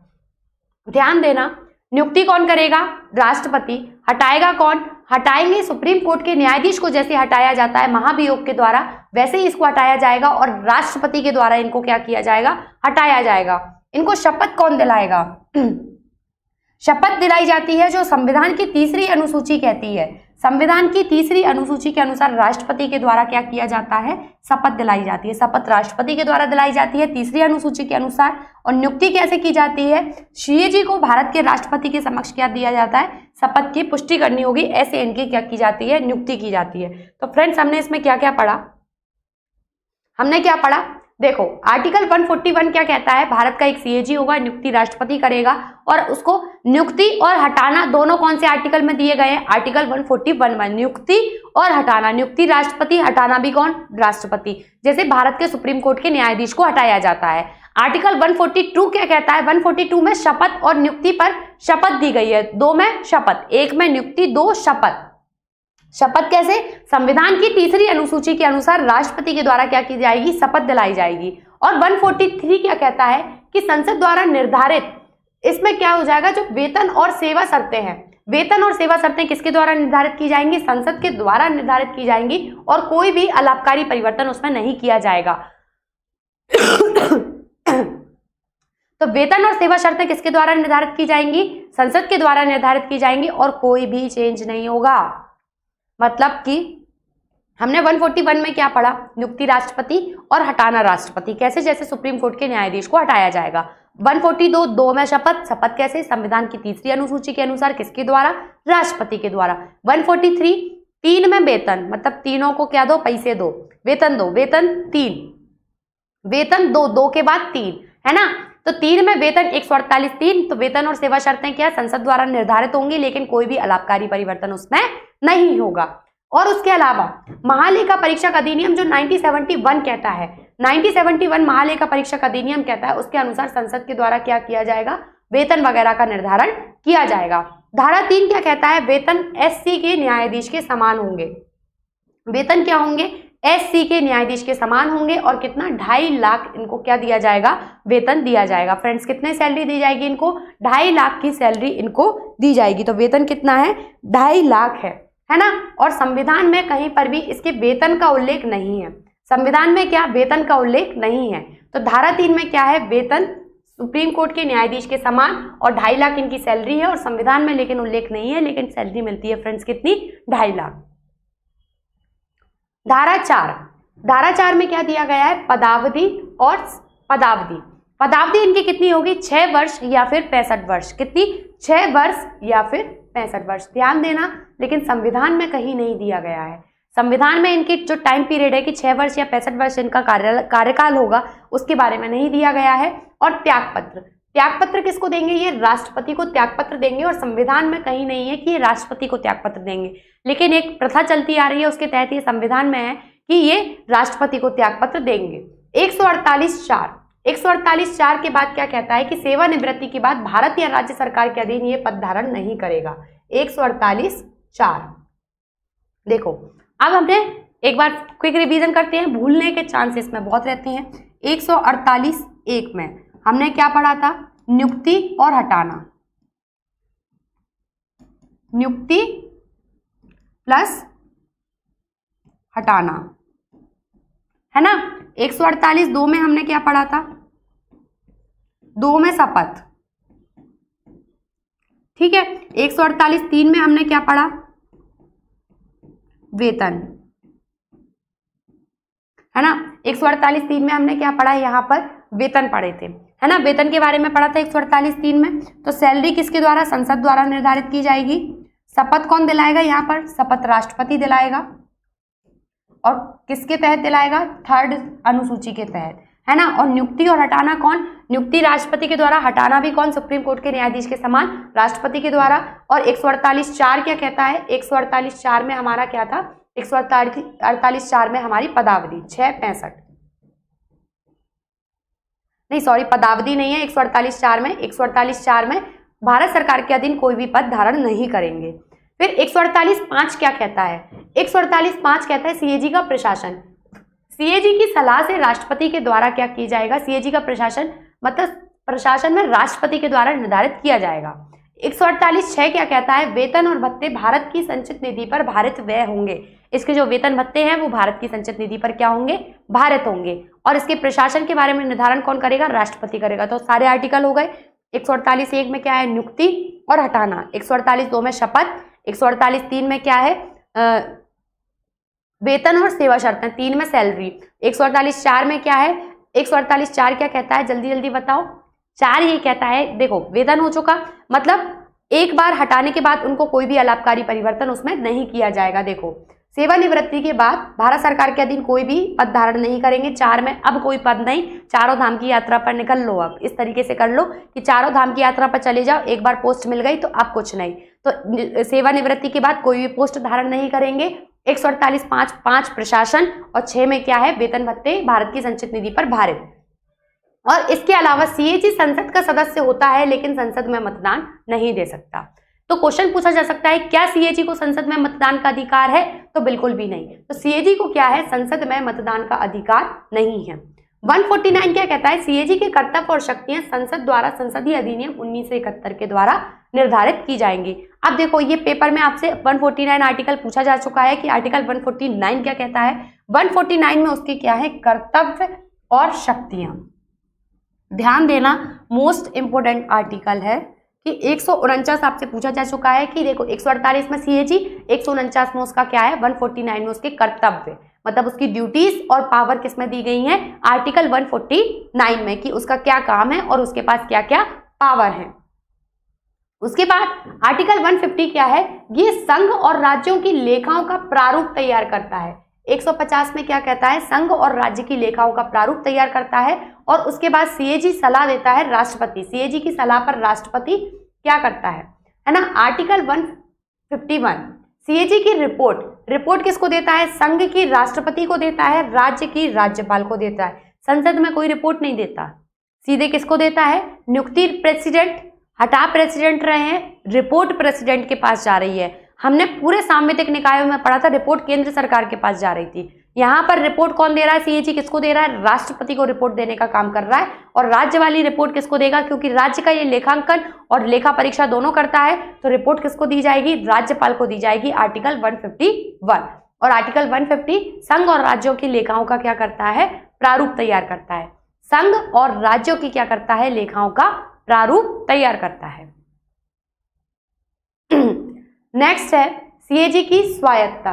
ध्यान देना, नियुक्ति कौन करेगा? राष्ट्रपति। हटाएगा कौन? हटाएंगे सुप्रीम कोर्ट के न्यायाधीश को। जैसे हटाया जाता है महाभियोग के द्वारा, वैसे ही इसको हटाया जाएगा और राष्ट्रपति के द्वारा इनको क्या किया जाएगा? हटाया जाएगा। इनको शपथ कौन दिलाएगा? शपथ दिलाई जाती है जो संविधान की तीसरी अनुसूची कहती है। संविधान की तीसरी अनुसूची के अनुसार राष्ट्रपति के द्वारा क्या किया जाता है? शपथ दिलाई जाती है। शपथ राष्ट्रपति के द्वारा दिलाई जाती है तीसरी अनुसूची के अनुसार। और नियुक्ति कैसे की जाती है? सीएजी को भारत के राष्ट्रपति के समक्ष क्या दिया जाता है? शपथ की पुष्टि करनी होगी, ऐसे इनकी क्या की जाती है? नियुक्ति की जाती है। तो फ्रेंड्स, हमने इसमें क्या क्या पढ़ा? हमने क्या पढ़ा? देखो, आर्टिकल 141 क्या कहता है? भारत का एक सीएजी होगा, नियुक्ति राष्ट्रपति करेगा। और उसको नियुक्ति और हटाना दोनों कौन से आर्टिकल में दिए गए हैं? आर्टिकल 141 में। नियुक्ति और हटाना, नियुक्ति राष्ट्रपति, हटाना भी कौन? राष्ट्रपति। जैसे भारत के सुप्रीम कोर्ट के न्यायाधीश को हटाया जाता है। आर्टिकल 142 क्या कहता है? 142 में शपथ और नियुक्ति पर शपथ दी गई है। दो में शपथ, एक में नियुक्ति, दो शपथ। शपथ कैसे? संविधान की तीसरी अनुसूची के अनुसार राष्ट्रपति के द्वारा क्या की जाएगी? शपथ दिलाई जाएगी। और 143 क्या कहता है कि संसद द्वारा निर्धारित, इसमें क्या हो जाएगा? जो वेतन और सेवा शर्तें हैं, वेतन और सेवा शर्तें किसके द्वारा निर्धारित की जाएंगी? संसद के द्वारा निर्धारित की जाएंगी। और कोई भी अलाभकारी परिवर्तन उसमें नहीं किया जाएगा। तो वेतन और सेवा शर्तें किसके द्वारा निर्धारित की जाएंगी? संसद के द्वारा निर्धारित की जाएंगी। और कोई भी चेंज नहीं होगा। मतलब कि हमने 141 में क्या पढ़ा? नियुक्ति राष्ट्रपति और हटाना राष्ट्रपति। कैसे? जैसे सुप्रीम कोर्ट के न्यायाधीश को हटाया जाएगा। 142 दो में शपथ, शपथ कैसे? संविधान की तीसरी अनुसूची के अनुसार किसके द्वारा? राष्ट्रपति के द्वारा। 143 तीन में वेतन, मतलब तीनों को क्या दो? पैसे दो, वेतन दो, वेतन तीन, वेतन दो, दो के बाद तीन, है ना। तो तीन में वेतन 148 तीन। तो वेतन और सेवा शर्तें क्या? संसद द्वारा निर्धारित होंगी, लेकिन कोई भी अलाभकारी परिवर्तन उसमें नहीं होगा। और उसके अलावा महालेखा परीक्षक अधिनियम जो 1971 कहता है, 1971 महालेखा परीक्षक अधिनियम कहता है, उसके अनुसार संसद के द्वारा क्या किया जाएगा? वेतन वगैरह का निर्धारण किया जाएगा। धारा 3 क्या कहता है? वेतन एससी के न्यायाधीश के समान होंगे। वेतन क्या होंगे? एससी के न्यायाधीश के समान होंगे। और कितना? 2.5 लाख इनको क्या दिया जाएगा? वेतन दिया जाएगा। फ्रेंड्स, कितने सैलरी दी जाएगी इनको? 2.5 लाख की सैलरी इनको दी जाएगी। तो वेतन कितना है? 2.5 लाख है ना। और संविधान में कहीं पर भी इसके वेतन का उल्लेख नहीं है। संविधान में क्या? वेतन का उल्लेख नहीं है। तो धारा 3 में क्या है? वेतन सुप्रीम कोर्ट के न्यायाधीश के समान और 2.5 लाख इनकी सैलरी है। और संविधान में लेकिन उल्लेख नहीं है, लेकिन सैलरी मिलती है फ्रेंड्स कितनी? 2.5 लाख। धारा 4 धारा 4 में क्या दिया गया है, पदावधि और पदावधि। पदावधि इनकी कितनी होगी, 6 वर्ष या फिर 65 वर्ष। कितनी, 6 वर्ष या फिर 65 वर्ष। ध्यान देना, लेकिन संविधान में कहीं नहीं दिया गया है। संविधान में इनकी जो टाइम पीरियड है कि 6 वर्ष या 65 वर्ष इनका कार्यकाल होगा, उसके बारे में नहीं दिया गया है। और त्यागपत्र, त्यागपत्र किसको देंगे, ये राष्ट्रपति को त्यागपत्र देंगे, और संविधान में कहीं नहीं है कि ये राष्ट्रपति को त्यागपत्र देंगे, लेकिन एक प्रथा चलती आ रही है, उसके तहत ये संविधान में है कि ये राष्ट्रपति को त्यागपत्र देंगे। 148(4) के बाद क्या कहता है कि सेवानिवृत्ति के बाद भारत या राज्य सरकार के अधीन ये पद धारण नहीं करेगा। 148(4). देखो, अब हमने एक बार क्विक रिवीजन करते हैं, भूलने के चांसेस में बहुत रहते हैं। 148(1) में हमने क्या पढ़ा था, नियुक्ति और हटाना, नियुक्ति प्लस हटाना, है ना। 148(2) में हमने क्या पढ़ा था, 2 में शपथ, ठीक है। 148(3) में हमने क्या पढ़ा, वेतन, है ना। 148(3) में हमने क्या पढ़ा, यहाँ पर वेतन पढ़े थे, है ना। वेतन के बारे में पढ़ा था 148(3) में। तो सैलरी किसके द्वारा, संसद द्वारा निर्धारित की जाएगी। शपथ कौन दिलाएगा, यहाँ पर शपथ राष्ट्रपति दिलाएगा, और किसके तहत दिलाएगा, 3rd अनुसूची के तहत, है ना। और नियुक्ति और हटाना कौन, नियुक्ति राष्ट्रपति के द्वारा, हटाना भी कौन, सुप्रीम कोर्ट के न्यायाधीश के समान राष्ट्रपति के द्वारा। और 148(4) क्या कहता है, 148(4) में हमारा क्या था, 148(4) में हमारी पदावधि 6-65, नहीं सॉरी, पदावधि नहीं है 148(4) में। 148(4) में भारत सरकार के अधीन कोई भी पद धारण नहीं करेंगे। फिर 148(5) क्या कहता है, 148(5) कहता है सीएजी का प्रशासन, सीएजी की सलाह से राष्ट्रपति के द्वारा क्या किया जाएगा, सीएजी का प्रशासन मतलब प्रशासन में राष्ट्रपति के द्वारा निर्धारित किया जाएगा। 148(6) क्या कहता है, वेतन और भत्ते भारत की संचित निधि पर भारित व्यय होंगे। इसके जो वेतन भत्ते हैं वो भारत की संचित निधि पर क्या होंगे, भारित होंगे, और इसके प्रशासन के बारे में निर्धारण कौन करेगा, राष्ट्रपति करेगा। तो सारे आर्टिकल हो गए। 148(1) में क्या है, नियुक्ति और हटाना। 148(2) में शपथ। 148(3) में क्या है, वेतन और सेवा शर्तें। 3 में सैलरी। 148(4) में क्या है, 148(4) क्या कहता है, जल्दी जल्दी बताओ। 4 ये कहता है, देखो वेतन हो चुका, मतलब एक बार हटाने के बाद उनको कोई भी अलाभकारी परिवर्तन उसमें नहीं किया जाएगा। देखो, सेवानिवृत्ति के बाद भारत सरकार के अधीन कोई भी पद धारण नहीं करेंगे। 4 में अब कोई पद नहीं, चारों धाम की यात्रा पर निकल लो। अब इस तरीके से कर लो कि चारों धाम की यात्रा पर चले जाओ, एक बार पोस्ट मिल गई तो अब कुछ नहीं। तो सेवानिवृत्ति के बाद कोई भी पोस्ट धारण नहीं करेंगे। 148(5) प्रशासन, और 6 में क्या है, वेतन भत्ते भारत की संचित निधि पर भारित। और इसके अलावा सीएजी संसद का सदस्य होता है, लेकिन संसद में मतदान नहीं दे सकता। तो क्वेश्चन पूछा जा सकता है, क्या सीएजी को संसद में मतदान का अधिकार है, तो बिल्कुल भी नहीं। तो सीएजी को क्या है, संसद में मतदान का अधिकार नहीं है। 149 क्या कहता है, सीएजी के कर्तव्य और शक्तियां संसद द्वारा संसदीय अधिनियम 1971 के द्वारा निर्धारित की जाएंगी। अब देखो, ये पेपर में आपसे 149 आर्टिकल पूछा जा चुका है कि आर्टिकल 149 क्या कहता है। 149 में उसके क्या है, कर्तव्य और शक्तियां। ध्यान देना, मोस्ट इंपोर्टेंट आर्टिकल है कि 149 आपसे पूछा जा चुका है कि देखो 148 में सीएजी, 149 में उसका क्या है, 149 में उसके कर्तव्य, मतलब उसकी ड्यूटीज और पावर किस में दी गई है, आर्टिकल 149 में, कि उसका क्या काम है और उसके पास क्या क्या पावर है। उसके बाद आर्टिकल 150 क्या है, ये संघ और राज्यों की लेखाओं का प्रारूप तैयार करता है। 150 में क्या कहता है, संघ और राज्य की लेखाओं का प्रारूप तैयार करता है। और उसके बाद सीएजी सलाह देता है राष्ट्रपति, सीएजी की सलाह पर राष्ट्रपति क्या करता है ना। आर्टिकल 151 सीएजी की रिपोर्ट किसको देता है, संघ की राष्ट्रपति को देता है, राज्य की राज्यपाल को देता है। संसद में कोई रिपोर्ट नहीं देता, सीधे किसको देता है, नियुक्ति प्रेसिडेंट, हटा प्रेसिडेंट रहे हैं, रिपोर्ट प्रेसिडेंट के पास जा रही है। हमने पूरे सांविधिक निकायों में पढ़ा था, रिपोर्ट केंद्र सरकार के पास जा रही थी। यहाँ पर रिपोर्ट कौन दे रहा है, सीएजी किसको दे रहा है, राष्ट्रपति को रिपोर्ट देने का काम कर रहा है। और राज्य वाली रिपोर्ट किसको देगा, क्योंकि राज्य का ये लेखांकन और लेखा परीक्षा दोनों करता है, तो रिपोर्ट किसको दी जाएगी, राज्यपाल को दी जाएगी। आर्टिकल 151। और आर्टिकल 150 संघ और राज्यों की लेखाओं का क्या करता है, प्रारूप तैयार करता है। संघ और राज्यों की क्या करता है, लेखाओं का प्रारूप तैयार करता है। नेक्स्ट है सीएजी की स्वायत्तता।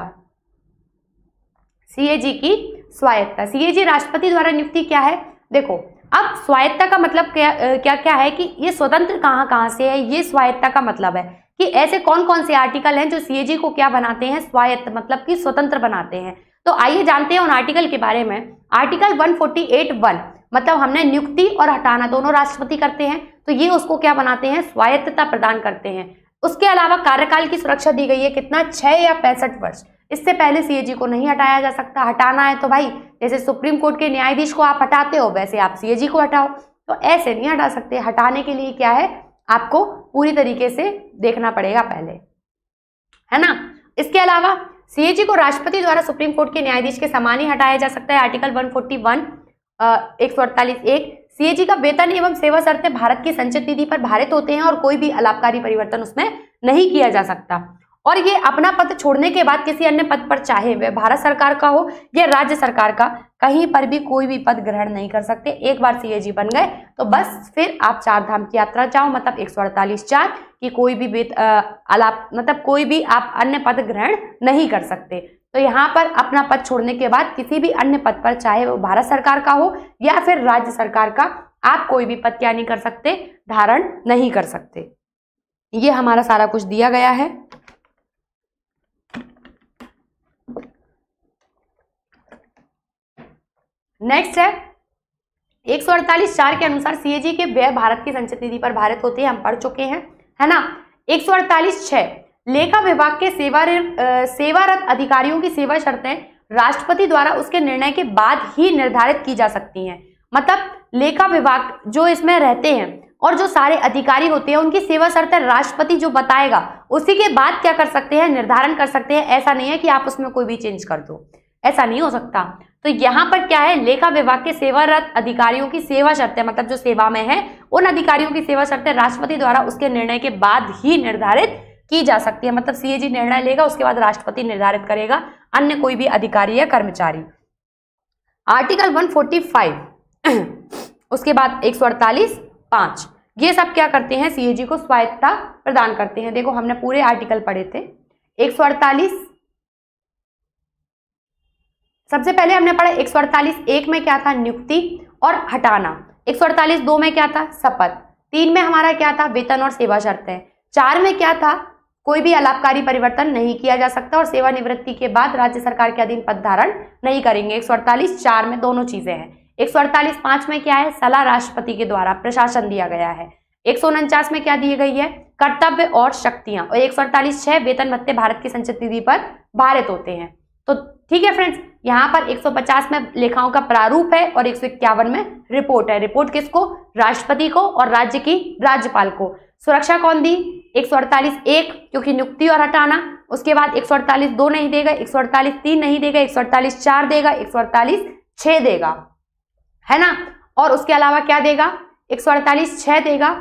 सीएजी की स्वायत्तता। सीएजी राष्ट्रपति द्वारा नियुक्ति क्या है? देखो, अब स्वायत्तता का मतलब क्या है कि ये स्वतंत्र कहाँ से है। ये स्वायत्तता का मतलब है कि ऐसे कौन कौन से आर्टिकल हैं जो सीएजी को क्या बनाते हैं, स्वायत्त मतलब कि स्वतंत्र बनाते हैं। तो आइए जानते हैं उन आर्टिकल के बारे में। आर्टिकल 148(1) मतलब हमने नियुक्ति और हटाना दोनों राष्ट्रपति करते हैं, तो ये उसको क्या बनाते हैं, स्वायत्तता प्रदान करते हैं। उसके अलावा कार्यकाल की सुरक्षा दी गई है, कितना, 6 या 65 वर्ष। इससे पहले सीएजी को नहीं हटाया जा सकता। हटाना है तो भाई जैसे सुप्रीम कोर्ट के न्यायाधीश को आप हटाते हो वैसे आप सीएजी को हटाओ, तो ऐसे नहीं हटा सकते। हटाने के लिए क्या है, आपको पूरी तरीके से देखना पड़ेगा पहले, है ना। इसके अलावा सीएजी को राष्ट्रपति द्वारा सुप्रीम कोर्ट के न्यायाधीश के समान ही हटाया जा सकता है। आर्टिकल 141 148(1) सीएजी का वेतन एवं सेवा शर्तें भारत की संचित निधि पर भारित होते हैं और कोई भी अलाभकारी परिवर्तन उसमें नहीं किया जा सकता। और ये अपना पद छोड़ने के बाद किसी अन्य पद पर, चाहे वह भारत सरकार का हो या राज्य सरकार का, कहीं पर भी कोई भी पद ग्रहण नहीं कर सकते। एक बार सीएजी बन गए तो बस फिर आप 4 धाम की यात्रा जाओ, मतलब 148(4) कि कोई भी मतलब कोई भी आप अन्य पद ग्रहण नहीं कर सकते। तो यहाँ पर अपना पद छोड़ने के बाद किसी भी अन्य पद पर, चाहे वो भारत सरकार का हो या फिर राज्य सरकार का, आप कोई भी पद क्या नहीं कर सकते, धारण नहीं कर सकते। ये हमारा सारा कुछ दिया गया है। नेक्स्ट है 148(4) के अनुसार सीएजी के व्यय भारत की संचित निधि पर भारित होते हैं, हम पढ़ चुके हैं, है ना। 148(6) लेखा विभाग के सेवारत अधिकारियों की सेवा शर्तें राष्ट्रपति द्वारा उसके निर्णय के बाद ही निर्धारित की जा सकती हैं। मतलब लेखा विभाग जो इसमें रहते हैं और जो सारे अधिकारी होते हैं उनकी सेवा शर्तें राष्ट्रपति जो बताएगा उसी के बाद क्या कर सकते हैं, निर्धारण कर सकते हैं। ऐसा नहीं है कि आप उसमें कोई भी चेंज कर दो, ऐसा नहीं हो सकता। तो यहाँ पर क्या है, लेखा विभाग के सेवारत अधिकारियों की सेवा शर्तें, मतलब जो सेवा में है उन अधिकारियों की सेवा शर्तें राष्ट्रपति द्वारा उसके निर्णय के बाद ही निर्धारित की जा सकती है। मतलब सीएजी निर्णय लेगा, उसके बाद राष्ट्रपति निर्धारित करेगा, अन्य कोई भी अधिकारी या कर्मचारी। आर्टिकल 145 उसके बाद 148(5) ये सब क्या करते हैं, सीएजी को स्वायत्तता प्रदान करते हैं। देखो हमने पूरे आर्टिकल पढ़े थे। 148 सबसे पहले हमने पढ़ा 148(1) में क्या था, नियुक्ति और हटाना। 148(2) में क्या था, शपथ। 3 में हमारा क्या था, वेतन और सेवा शर्तें। 4 में क्या था, कोई भी अलाभकारी परिवर्तन नहीं किया जा सकता और सेवानिवृत्ति के बाद राज्य सरकार के अधीन पद धारण नहीं करेंगे। 148(4) में दोनों चीजें हैं। 148(5) में क्या है, सलाह राष्ट्रपति के द्वारा प्रशासन दिया गया है। 149 में क्या दी गई है, कर्तव्य और शक्तियां। और 148(6) वेतन भत्ते भारत की संचित निधि पर भारित होते हैं। तो ठीक है फ्रेंड्स, यहाँ पर 150 में लेखाओं का प्रारूप है और 151 में रिपोर्ट है। रिपोर्ट किसको, राष्ट्रपति को और राज्य की राज्यपाल को। सुरक्षा कौन दी, 148(1) क्योंकि नियुक्ति और हटाना। उसके बाद 148(2) नहीं देगा, 148(3) नहीं देगा, 148(4) देगा, 148(6) देगा, है ना। और उसके अलावा क्या देगा, 148(6) देगा।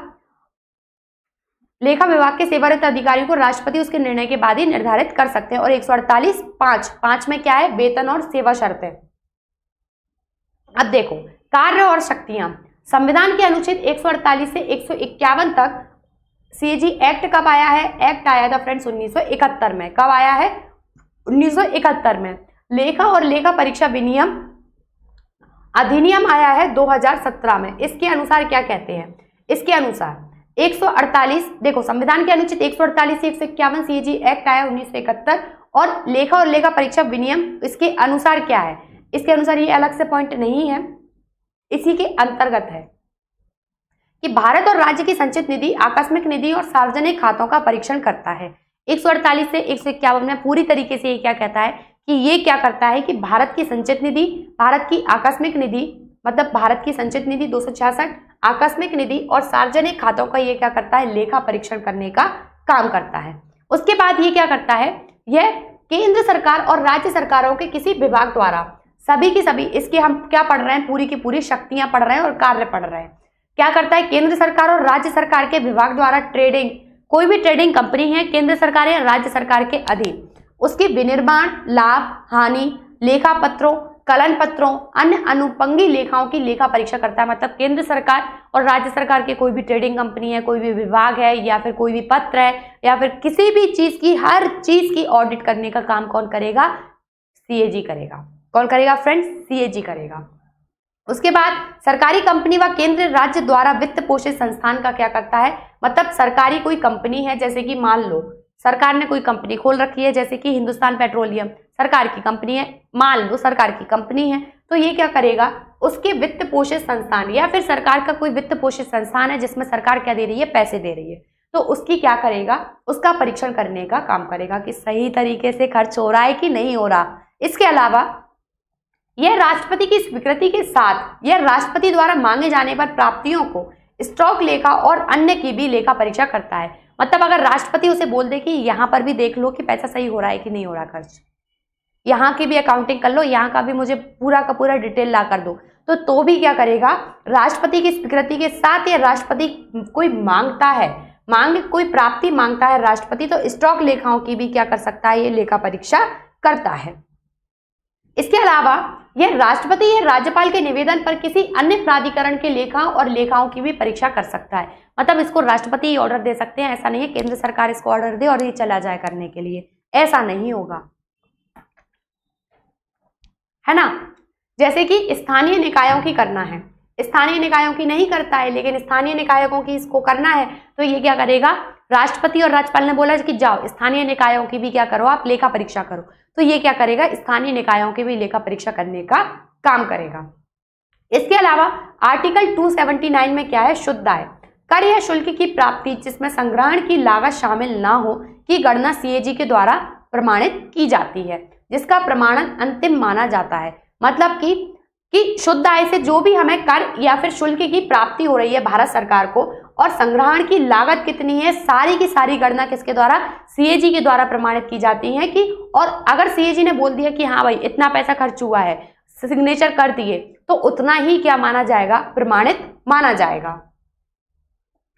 लेखा विभाग के सेवारत अधिकारियों को राष्ट्रपति उसके निर्णय के बाद ही निर्धारित कर सकते हैं। और 148(5) में क्या है, वेतन और सेवा शर्तें। अब देखो कार्य और शक्तियां। संविधान के अनुच्छेद 148 से 151 तक सीएजी एक्ट कब आया है, एक्ट आया था फ्रेंड्स 1971 में। कब आया है, 1971 में। लेखा और लेखा परीक्षा विनियम अधिनियम आया है 2017 में। इसके अनुसार क्या कहते हैं, इसके अनुसार 148, देखो संविधान के अनुच्छेद 148 से 151 सीएजी एक्ट आया 1971 और लेखा परीक्षा विनियम इसके अनुसार क्या है, इसके अनुसार ये अलग से पॉइंट नहीं है, इसी के अंतर्गत है कि भारत और राज्य की संचित निधि, आकस्मिक निधि और सार्वजनिक खातों का परीक्षण करता है। 148 से 151 में पूरी तरीके से ये क्या कहता है कि ये क्या करता है कि भारत की संचित निधि, भारत की आकस्मिक निधि, मतलब भारत की संचित निधि 266, आकस्मिक निधि और सार्वजनिक खातों का ये क्या करता है, लेखा परीक्षण करने का काम करता है। उसके बाद ये क्या करता है, यह केंद्र सरकार और राज्य सरकारों के किसी विभाग द्वारा सभी की सभी, इसके हम क्या पढ़ रहे हैं, पूरी की पूरी शक्तियां पढ़ रहे हैं और कार्य पढ़ रहे हैं। क्या करता है, केंद्र सरकार और राज्य सरकार के विभाग द्वारा ट्रेडिंग, कोई भी ट्रेडिंग कंपनी है केंद्र सरकार या राज्य सरकार के अधीन, उसके विनिर्माण, लाभ, हानि, लेखा पत्रों, कलन पत्रों, अन्य अनुपंगी लेखाओं की लेखा परीक्षा करता है। मतलब केंद्र सरकार और राज्य सरकार के कोई भी ट्रेडिंग कंपनी है, कोई भी विभाग है या फिर कोई भी पत्र है या फिर किसी भी चीज की, हर चीज की ऑडिट करने का काम कौन करेगा, सीएजी करेगा। कौन करेगा फ्रेंड्स? सीएजी करेगा। उसके बाद सरकारी कंपनी व केंद्र राज्य द्वारा वित्त पोषित संस्थान का क्या करता है? मतलब सरकारी कोई कंपनी है, जैसे कि मान लो सरकार ने कोई कंपनी खोल रखी है, जैसे कि हिंदुस्तान पेट्रोलियम सरकार की कंपनी है, मान लो सरकार की कंपनी है, तो ये क्या करेगा? उसके वित्त पोषित संस्थान या फिर सरकार का कोई वित्त पोषित संस्थान है जिसमें सरकार क्या दे रही है? पैसे दे रही है, तो उसकी क्या करेगा? उसका परीक्षण करने का काम करेगा कि सही तरीके से खर्च हो रहा है कि नहीं हो रहा। इसके अलावा यह राष्ट्रपति की स्वीकृति के साथ यह राष्ट्रपति द्वारा मांगे जाने पर प्राप्तियों को स्टॉक लेखा और अन्य की भी लेखा परीक्षा करता है। मतलब अगर राष्ट्रपति उसे बोल दे कि यहाँ पर भी देख लो कि पैसा सही हो रहा है कि नहीं हो रहा खर्च, यहाँ की भी अकाउंटिंग कर लो, यहाँ का भी मुझे पूरा का पूरा डिटेल ला कर दो, तो भी क्या करेगा? राष्ट्रपति की स्वीकृति के साथ या राष्ट्रपति कोई मांगता है, कोई प्राप्ति मांगता है राष्ट्रपति, तो स्टॉक लेखाओं की भी क्या कर सकता है? ये लेखा परीक्षा करता है। इसके अलावा यह राष्ट्रपति या राज्यपाल के निवेदन पर किसी अन्य प्राधिकरण के लेखाओं और लेखाओं की भी परीक्षा कर सकता है। मतलब इसको राष्ट्रपति ही ऑर्डर दे सकते हैं, ऐसा नहीं है केंद्र सरकार इसको ऑर्डर दे और ये चला जाए करने के लिए, ऐसा नहीं होगा, है ना। जैसे कि स्थानीय निकायों की करना है, स्थानीय निकायों की नहीं करता है, लेकिन स्थानीय निकायों की इसको करना है, तो ये क्या करेगा? राष्ट्रपति और राज्यपाल ने बोला कि जाओ स्थानीय निकायों की भी क्या करो? आप लेखा परीक्षा करो, तो ये क्या करेगा? स्थानीय निकायों की भी लेखा परीक्षा करने का काम करेगा। इसके अलावा आर्टिकल 279 में क्या है? शुद्ध आय, कर या शुल्क की प्राप्ति जिसमें संग्रहण की लागत शामिल ना हो की गणना सीएजी के द्वारा प्रमाणित की जाती है, जिसका प्रमाणन अंतिम माना जाता है। मतलब कि शुद्ध आय से जो भी हमें कर या फिर शुल्क की प्राप्ति हो रही है भारत सरकार को, और संग्रहण की लागत कितनी है, सारी की सारी गणना किसके द्वारा? सीएजी के द्वारा प्रमाणित की जाती है। कि और अगर सीएजी ने बोल दिया कि हाँ भाई इतना पैसा खर्च हुआ है, सिग्नेचर कर दिए, तो उतना ही क्या माना जाएगा? प्रमाणित माना जाएगा।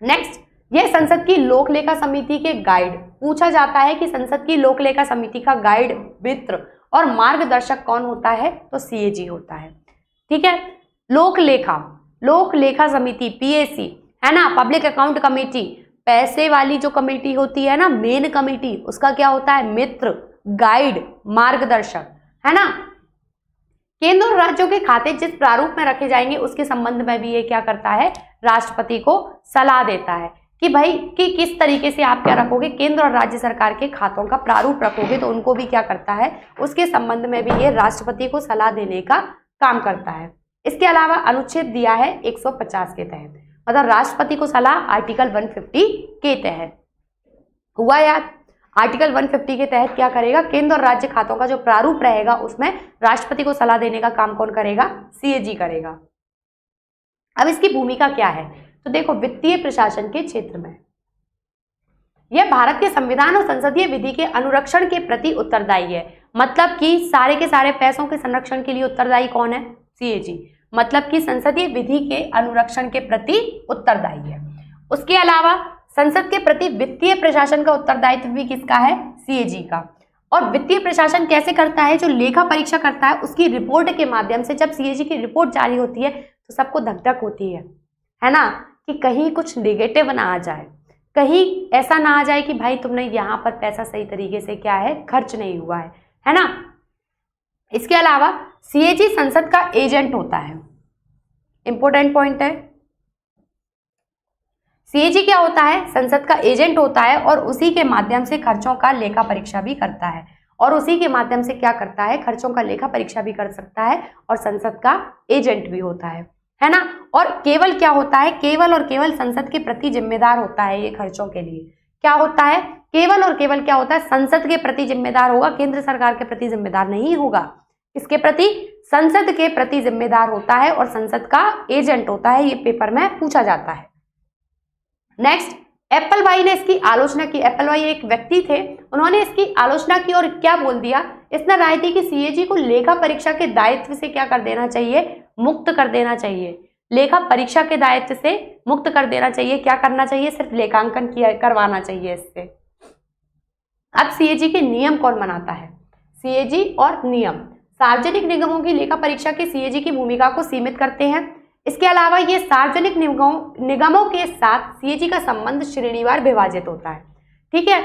नेक्स्ट, यह संसद की लोक लेखा समिति के गाइड, पूछा जाता है कि संसद की लोक लेखा समिति का गाइड, मित्र और मार्गदर्शक कौन होता है? तो सीएजी होता है। ठीक है, लोक लेखा समिति पीएसी है ना, पब्लिक अकाउंट कमेटी, पैसे वाली जो कमेटी होती है ना, मेन कमेटी, उसका क्या होता है? मित्र, गाइड, मार्गदर्शक, है ना। केंद्र और राज्यों के खाते जिस प्रारूप में रखे जाएंगे उसके संबंध में भी ये क्या करता है? राष्ट्रपति को सलाह देता है कि भाई कि किस तरीके से आप क्या रखोगे, केंद्र और राज्य सरकार के खातों का प्रारूप रखोगे, तो उनको भी क्या करता है? उसके संबंध में भी ये राष्ट्रपति को सलाह देने का काम करता है। इसके अलावा अनुच्छेद दिया है 150 के तहत, मतलब राष्ट्रपति को सलाह आर्टिकल 150 के तहत। हुआ याद? आर्टिकल 150 के तहत क्या करेगा? केंद्र और राज्य खातों का जो प्रारूप रहेगा उसमें राष्ट्रपति को सलाह देने का काम कौन करेगा? सीएजी करेगा। अब इसकी भूमिका क्या है? तो देखो, वित्तीय प्रशासन के क्षेत्र में यह भारत के संविधान और संसदीय विधि के अनुरक्षण के प्रति उत्तरदायी है। मतलब कि सारे के सारे पैसों के संरक्षण के लिए उत्तरदायी कौन है? सीएजी। मतलब कि संसदीय विधि के अनुरक्षण के प्रति उत्तरदायी है। उसके अलावा संसद के प्रति वित्तीय प्रशासन का उत्तरदायित्व भी किसका है? सीएजी का। और वित्तीय प्रशासन कैसे करता है? जो लेखा परीक्षा करता है उसकी रिपोर्ट के माध्यम से। जब सीएजी की रिपोर्ट जारी होती है तो सबको धक धक होती है ना, कि कहीं कुछ नेगेटिव ना आ जाए, कहीं ऐसा ना आ जाए कि भाई तुमने यहाँ पर पैसा सही तरीके से क्या है खर्च नहीं हुआ है ना। इसके अलावा सीएजी संसद का एजेंट होता है, इंपॉर्टेंट पॉइंट है। सीएजी क्या होता है? संसद का एजेंट होता है और उसी के माध्यम से खर्चों का लेखा परीक्षा भी करता है, और उसी के माध्यम से क्या करता है? खर्चों का लेखा परीक्षा भी कर सकता है और संसद का एजेंट भी होता है ना। और केवल क्या होता है? केवल और केवल संसद के प्रति जिम्मेदार होता है ये खर्चों के लिए। क्या होता है? केवल और केवल क्या होता है? संसद के प्रति जिम्मेदार होगा, केंद्र सरकार के प्रति जिम्मेदार नहीं होगा। किसके प्रति? संसद के प्रति जिम्मेदार होता है और संसद का एजेंट होता है। ये पेपर में पूछा जाता है। नेक्स्ट, एप्पलवाई ने इसकी आलोचना की। एप्पलवाई एक व्यक्ति थे, उन्होंने इसकी आलोचना की और क्या बोल दिया? इसने राय दी कि सीएजी को लेखा परीक्षा के दायित्व से क्या कर देना चाहिए? मुक्त कर देना चाहिए। लेखा परीक्षा के दायित्व से मुक्त कर देना चाहिए। क्या करना चाहिए? सिर्फ लेखांकन करवाना चाहिए इससे। अब सीएजी के नियम कौन बनाता है? सीएजी और नियम सार्वजनिक निगमों की लेखा परीक्षा के सीएजी की भूमिका को सीमित करते हैं। इसके अलावा ये सार्वजनिक निगमों के साथ सीएजी का संबंध श्रेणीवार विभाजित होता है। ठीक है,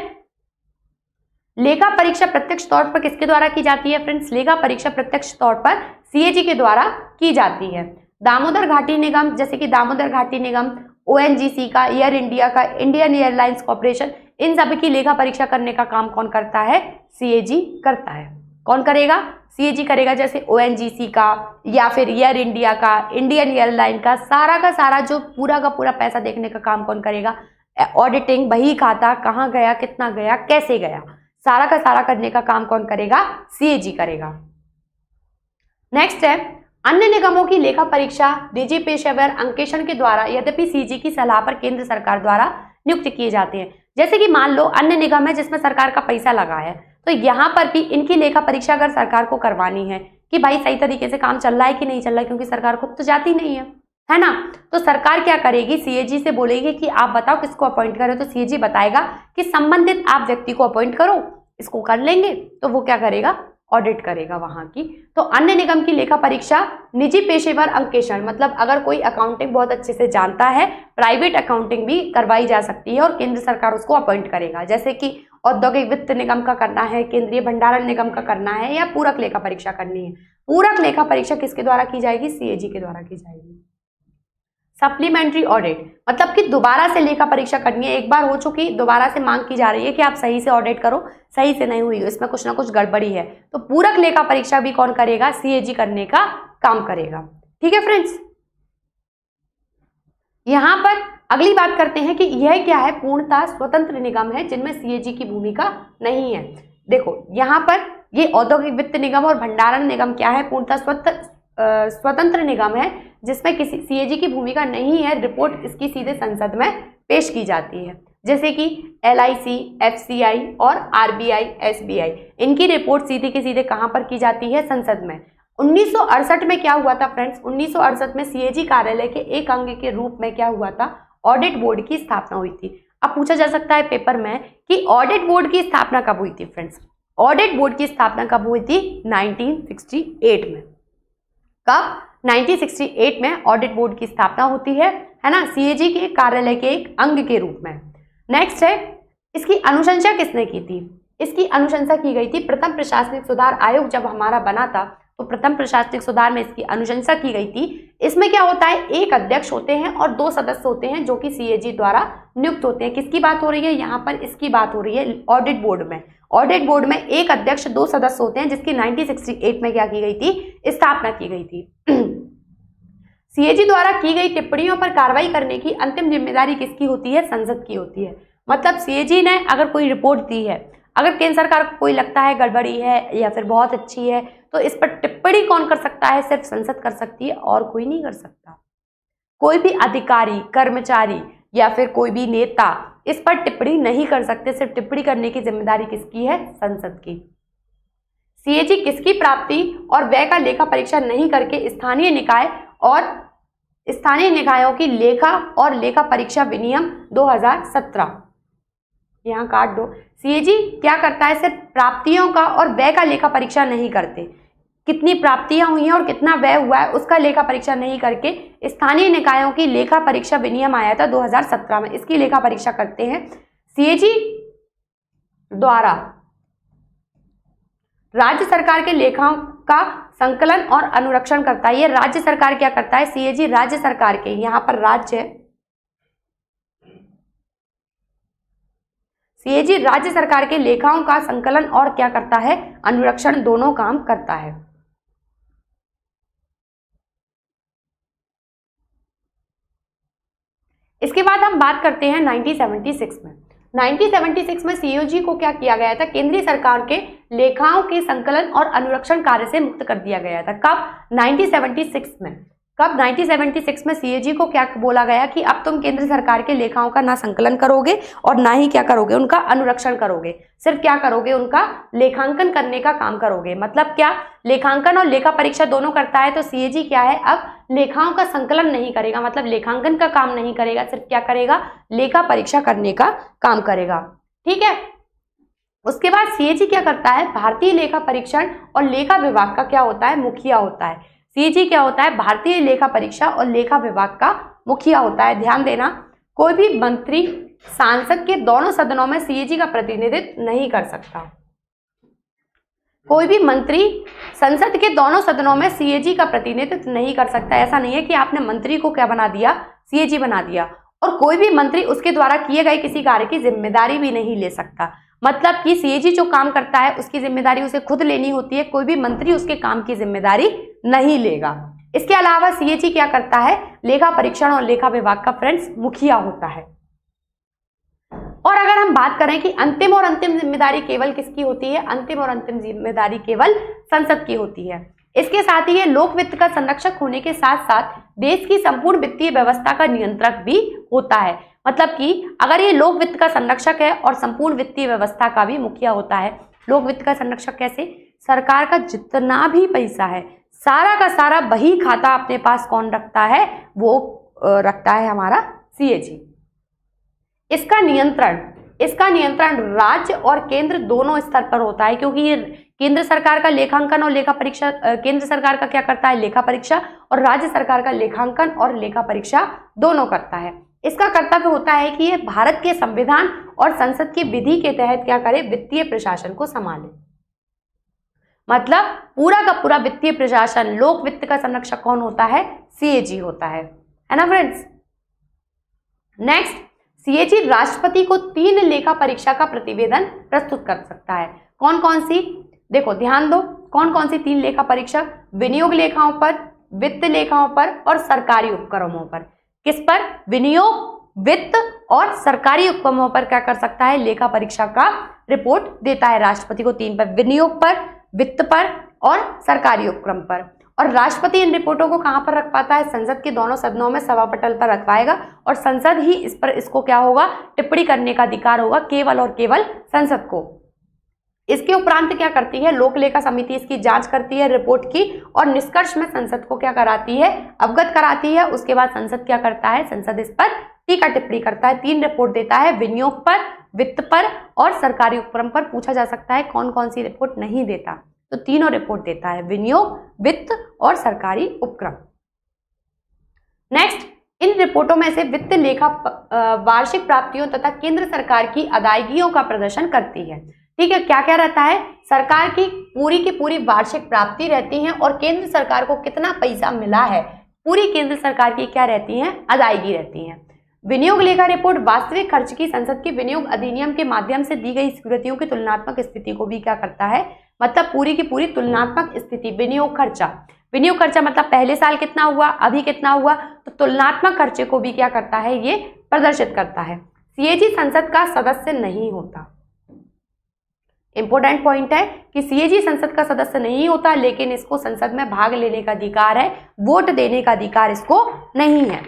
लेखा परीक्षा प्रत्यक्ष तौर पर किसके द्वारा की जाती है फ्रेंड्स? लेखा परीक्षा प्रत्यक्ष तौर पर सीएजी के द्वारा की जाती है। दामोदर घाटी निगम, जैसे कि दामोदर घाटी निगम, ओएनजीसी का, एयर इंडिया का, इंडियन एयरलाइंस कॉर्पोरेशन, इन सभी की लेखा परीक्षा करने का काम कौन करता है? सीएजी करता है। कौन करेगा? सीएजी करेगा। जैसे ओएनजीसी का या फिर एयर इंडिया का, इंडियन एयरलाइन का सारा जो पूरा का पूरा पैसा देखने का काम कौन करेगा? ऑडिटिंग, बही खाता, कहाँ गया, कितना गया, कैसे गया, सारा का सारा करने का काम कौन करेगा? सीएजी करेगा। नेक्स्ट है, अन्य निगमों की लेखा परीक्षा निजी पेशेवर अंकेक्षण के द्वारा यद्यपि सीएजी की सलाह पर केंद्र सरकार द्वारा नियुक्त किए जाते हैं। जैसे कि मान लो अन्य निगम है जिसमें सरकार का पैसा लगा है, तो यहाँ पर भी इनकी लेखा परीक्षा अगर सरकार को करवानी है कि भाई सही तरीके से काम चल रहा है कि नहीं चल रहा है, क्योंकि सरकार खुद तो जाती नहीं है ना, तो सरकार क्या करेगी? सीएजी से बोलेगी कि आप बताओ किसको अपॉइंट करें, तो सीएजी बताएगा कि संबंधित आप व्यक्ति को अपॉइंट करो, इसको कर लेंगे, तो वो क्या करेगा? ऑडिट करेगा वहां की। तो अन्य निगम की लेखा परीक्षा निजी पेशेवर अंकेक्षण, मतलब अगर कोई अकाउंटिंग बहुत अच्छे से जानता है, प्राइवेट अकाउंटिंग भी करवाई जा सकती है और केंद्र सरकार उसको अपॉइंट करेगा। जैसे कि औद्योगिक वित्त निगम का करना है, केंद्रीय भंडारण निगम का करना है, या पूरक लेखा परीक्षा करनी है। पूरक लेखा परीक्षा किसके द्वारा की जाएगी? सीएजी के द्वारा की जाएगी। सप्लीमेंट्री ऑडिट, मतलब कि दोबारा से लेखा परीक्षा करनी है, एक बार हो चुकी, दोबारा से मांग की जा रही है कि आप सही से ऑडिट करो, सही से नहीं हुई, इसमें कुछ ना कुछ गड़बड़ी है, तो पूरक लेखा परीक्षा भी कौन करेगा? सीएजी करने का काम करेगा। ठीक है फ्रेंड्स, यहां पर अगली बात करते हैं कि यह क्या है? पूर्णतः स्वतंत्र निगम है जिनमें सीएजी की भूमिका नहीं है। देखो यहां पर ये औद्योगिक वित्त निगम और भंडारण निगम क्या है? पूर्णतः स्वतंत्र निगम है जिसमें किसी सीएजी की भूमिका नहीं है। रिपोर्ट इसकी सीधे संसद में पेश की जाती है। जैसे कि एलआईसी, एफसीआई और आरबीआई, एसबीआई, इनकी रिपोर्ट सीधे की सीधे कहां पर की जाती है? संसद में। 1968 में क्या हुआ था फ्रेंड्स? 1968 में सीएजी कार्यालय के एक अंग के रूप में क्या हुआ था? ऑडिट बोर्ड की स्थापना हुई थी। अब पूछा जा सकता है पेपर में कि ऑडिट बोर्ड की स्थापना कब हुई थी फ्रेंड्स? ऑडिट बोर्ड की स्थापना कब हुई थी? 1968 में। कब? 1968 में ऑडिट बोर्ड की स्थापना होती है ना, सीएजी के कार्यालय के एक अंग के रूप में। नेक्स्ट है, इसकी अनुशंसा किसने की थी? इसकी अनुशंसा की गई थी प्रथम प्रशासनिक सुधार आयोग जब हमारा बना था, तो प्रथम प्रशासनिक सुधार में इसकी अनुशंसा की गई थी। इसमें क्या होता है? एक अध्यक्ष होते हैं और 2 सदस्य होते हैं जो कि सीएजी द्वारा नियुक्त होते हैं। किसकी बात हो रही है? यहाँ पर इसकी बात हो रही है ऑडिट बोर्ड में। ऑडिट बोर्ड में एक अध्यक्ष 2 सदस्य होते हैं जिसकी 1968 में क्या की गई थी? स्थापना की गई थी। सीएजी द्वारा की गई टिप्पणियों पर कार्रवाई करने की अंतिम जिम्मेदारी किसकी होती है? संसद की होती है। मतलब सीएजी ने अगर कोई रिपोर्ट दी है, अगर केंद्र सरकार को कोई लगता है गड़बड़ी है या फिर बहुत अच्छी है, तो इस पर टिप्पणी कौन कर सकता है? सिर्फ संसद कर सकती है और कोई नहीं कर सकता। कोई भी अधिकारी, कर्मचारी या फिर कोई भी नेता इस पर टिप्पणी नहीं कर सकते। सिर्फ टिप्पणी करने की जिम्मेदारी किसकी है? संसद की। सीएजी किसकी प्राप्ति और व्यय का लेखा परीक्षा नहीं करके स्थानीय निकाय और स्थानीय निकायों की लेखा और लेखा परीक्षा विनियम 2017, यहाँ काट दो। सीएजी क्या करता है? सिर्फ प्राप्तियों का और व्यय का लेखा परीक्षा नहीं करते। कितनी प्राप्तियां हुई हैं और कितना व्यय हुआ है उसका लेखा परीक्षा नहीं करके स्थानीय निकायों की लेखा परीक्षा विनियम आया था 2017 में, इसकी लेखा परीक्षा करते हैं। सीएजी द्वारा राज्य सरकार के लेखाओं का संकलन और अनुरक्षण करता है। ये राज्य सरकार क्या करता है? सीएजी राज्य सरकार के, यहाँ पर राज्य है, सीएजी राज्य सरकार के लेखाओं का संकलन और क्या करता है? अनुरक्षण, दोनों काम करता है। इसके बाद हम बात करते हैं 1976 में। 1976 में सीएजी को क्या किया गया था? केंद्रीय सरकार के लेखाओं के संकलन और अनुरक्षण कार्य से मुक्त कर दिया गया था। कब? 1976 में। कब? 1976 में सीएजी को क्या बोला गया कि अब तुम केंद्र सरकार के लेखाओं का ना संकलन करोगे और ना ही क्या करोगे? उनका अनुरक्षण करोगे। सिर्फ क्या करोगे? उनका लेखांकन करने का काम करोगे। मतलब क्या? लेखांकन और लेखा परीक्षा दोनों करता है, तो सीएजी क्या है? अब लेखाओं का संकलन नहीं करेगा, मतलब लेखांकन का काम नहीं करेगा, सिर्फ क्या करेगा? लेखा परीक्षा करने का काम करेगा। ठीक है। उसके बाद सीएजी क्या करता है? भारतीय लेखा परीक्षण और लेखा विभाग का क्या होता है? मुखिया होता है। सीएजी क्या होता है? भारतीय लेखा परीक्षा और लेखा विभाग का मुखिया होता है। ध्यान देना, कोई भी मंत्री सांसद के दोनों सदनों में सीएजी का प्रतिनिधित्व नहीं कर सकता। कोई भी मंत्री संसद के दोनों सदनों में सीएजी का प्रतिनिधित्व नहीं कर सकता। ऐसा नहीं है कि आपने मंत्री को क्या बना दिया, सीएजी बना दिया। और कोई भी मंत्री उसके द्वारा किए गए किसी कार्य की जिम्मेदारी भी नहीं ले सकता। मतलब कि सीएजी जो काम करता है उसकी जिम्मेदारी उसे खुद लेनी होती है, कोई भी मंत्री उसके काम की जिम्मेदारी नहीं लेगा। इसके अलावा सीएजी क्या करता है, लेखा परीक्षण और लेखा विभाग का फ्रेंड्स मुखिया होता है। और अगर हम बात करें कि अंतिम और अंतिम जिम्मेदारी केवल किसकी होती है, अंतिम और अंतिम जिम्मेदारी केवल संसद की होती है। इसके साथ ही ये लोक वित्त का संरक्षक होने के साथ साथ देश की संपूर्ण वित्तीय व्यवस्था का नियंत्रक भी होता है। मतलब कि अगर ये लोक वित्त का संरक्षक है और संपूर्ण वित्तीय व्यवस्था का भी मुखिया होता है। लोक वित्त का संरक्षक कैसे, सरकार का जितना भी पैसा है सारा का सारा बही खाता अपने पास कौन रखता है, वो रखता है हमारा सीएजी। इसका नियंत्रण राज्य और केंद्र दोनों स्तर पर होता है, क्योंकि ये केंद्र सरकार का लेखांकन और लेखा परीक्षा, केंद्र सरकार का क्या करता है, लेखा परीक्षा, और राज्य सरकार का लेखांकन और लेखा परीक्षा दोनों करता है। इसका कर्तव्य होता है कि ये भारत के संविधान और संसद की विधि के तहत क्या करे, वित्तीय प्रशासन को संभाले। मतलब पूरा का पूरा वित्तीय प्रशासन, लोक वित्त का संरक्षक कौन होता है, सीएजी होता है ना फ्रेंड्स। नेक्स्ट, सीएजी राष्ट्रपति को 3 लेखा परीक्षा का प्रतिवेदन प्रस्तुत कर सकता है। कौन कौन सी, देखो ध्यान दो, कौन कौन सी 3 लेखा परीक्षा, विनियोग लेखाओं पर, वित्त लेखाओं पर और सरकारी उपक्रमों पर। किस पर, विनियोग, वित्त और सरकारी उपक्रमों पर क्या कर सकता है, लेखा परीक्षा का रिपोर्ट देता है राष्ट्रपति को 3 पर, विनियोग पर, वित्त पर और सरकारी उपक्रम पर। और राष्ट्रपति इन रिपोर्टों को कहां पर रख पाता है, संसद के दोनों सदनों में सभा पटल पर रखवाएगा और संसद ही इस पर इसको क्या होगा, टिप्पणी करने का अधिकार होगा केवल और केवल संसद को। इसके उपरांत क्या करती है, लोक लेखा समिति इसकी जांच करती है रिपोर्ट की और निष्कर्ष में संसद को क्या कराती है, अवगत कराती है। उसके बाद संसद क्या करता है, संसद इस पर टीका टिप्पणी करता है। 3 रिपोर्ट देता है, विनियोग पर, वित्त पर और सरकारी उपक्रम पर। पूछा जा सकता है कौन कौन सी रिपोर्ट नहीं देता, तो तीनों रिपोर्ट देता है, विनियोग, वित्त और सरकारी उपक्रम। नेक्स्ट, इन रिपोर्टों में से वित्त लेखा वार्षिक प्राप्तियों तथा केंद्र सरकार की अदायगियों का प्रदर्शन करती है। ठीक है, क्या क्या रहता है, सरकार की पूरी वार्षिक प्राप्ति रहती है और केंद्र सरकार को कितना पैसा मिला है, पूरी केंद्र सरकार की क्या रहती है, अदायगी रहती है। विनियोग लेखा रिपोर्ट वास्तविक खर्च की संसद के विनियोग अधिनियम के माध्यम से दी गई स्वीकृतियों की तुलनात्मक स्थिति को भी क्या करता है, मतलब पूरी की पूरी तुलनात्मक स्थिति। विनियोग खर्चा मतलब पहले साल कितना हुआ, अभी कितना हुआ, तो तुलनात्मक खर्चे को भी क्या करता है, ये प्रदर्शित करता है। सीएजी संसद का सदस्य नहीं होता। इंपॉर्टेंट पॉइंट है कि सीएजी संसद का सदस्य नहीं होता, लेकिन इसको संसद में भाग लेने का अधिकार है, वोट देने का अधिकार इसको नहीं है।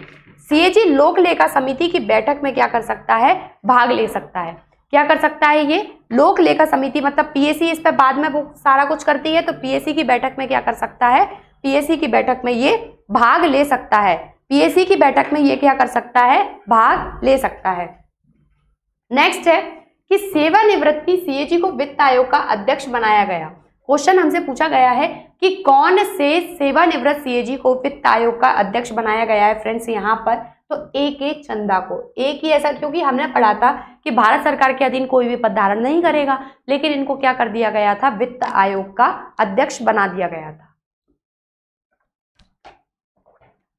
सीएजी लोक लेखा समिति की बैठक में क्या कर सकता है, भाग ले सकता है। क्या कर सकता है, ये लोक लेखा समिति मतलब पीएसी इस पर बाद में वो सारा कुछ करती है, तो पीएसी की बैठक में क्या कर सकता है, पीएसी की बैठक में ये भाग ले सकता है। पीएसी की बैठक में ये क्या कर सकता है, भाग ले सकता है। नेक्स्ट है कि सेवानिवृत्ति सीएजी को वित्त आयोग का अध्यक्ष बनाया गया। क्वेश्चन हमसे पूछा गया है कि कौन से सेवानिवृत्त सीएजी को वित्त आयोग का अध्यक्ष बनाया गया है फ्रेंड्स, यहाँ पर तो ए.के. चंदा को। एक ही ऐसा, क्योंकि हमने पढ़ा था कि भारत सरकार के अधीन कोई भी पद धारण नहीं करेगा, लेकिन इनको क्या कर दिया गया था, वित्त आयोग का अध्यक्ष बना दिया गया था।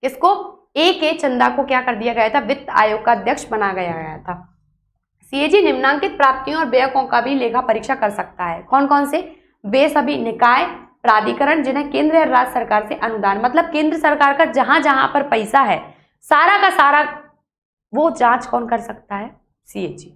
इसको ए.के. चंदा को क्या कर दिया गया था, वित्त आयोग का अध्यक्ष बना गया था। सीएजी निम्नांकित प्राप्तियों और व्ययों का भी लेखा परीक्षा कर सकता है। कौन कौन से, वे सभी निकाय प्राधिकरण जिन्हें केंद्र या राज्य सरकार से अनुदान, मतलब केंद्र सरकार का जहां जहां पर पैसा है सारा का सारा वो जांच कौन कर सकता है, सीएजी।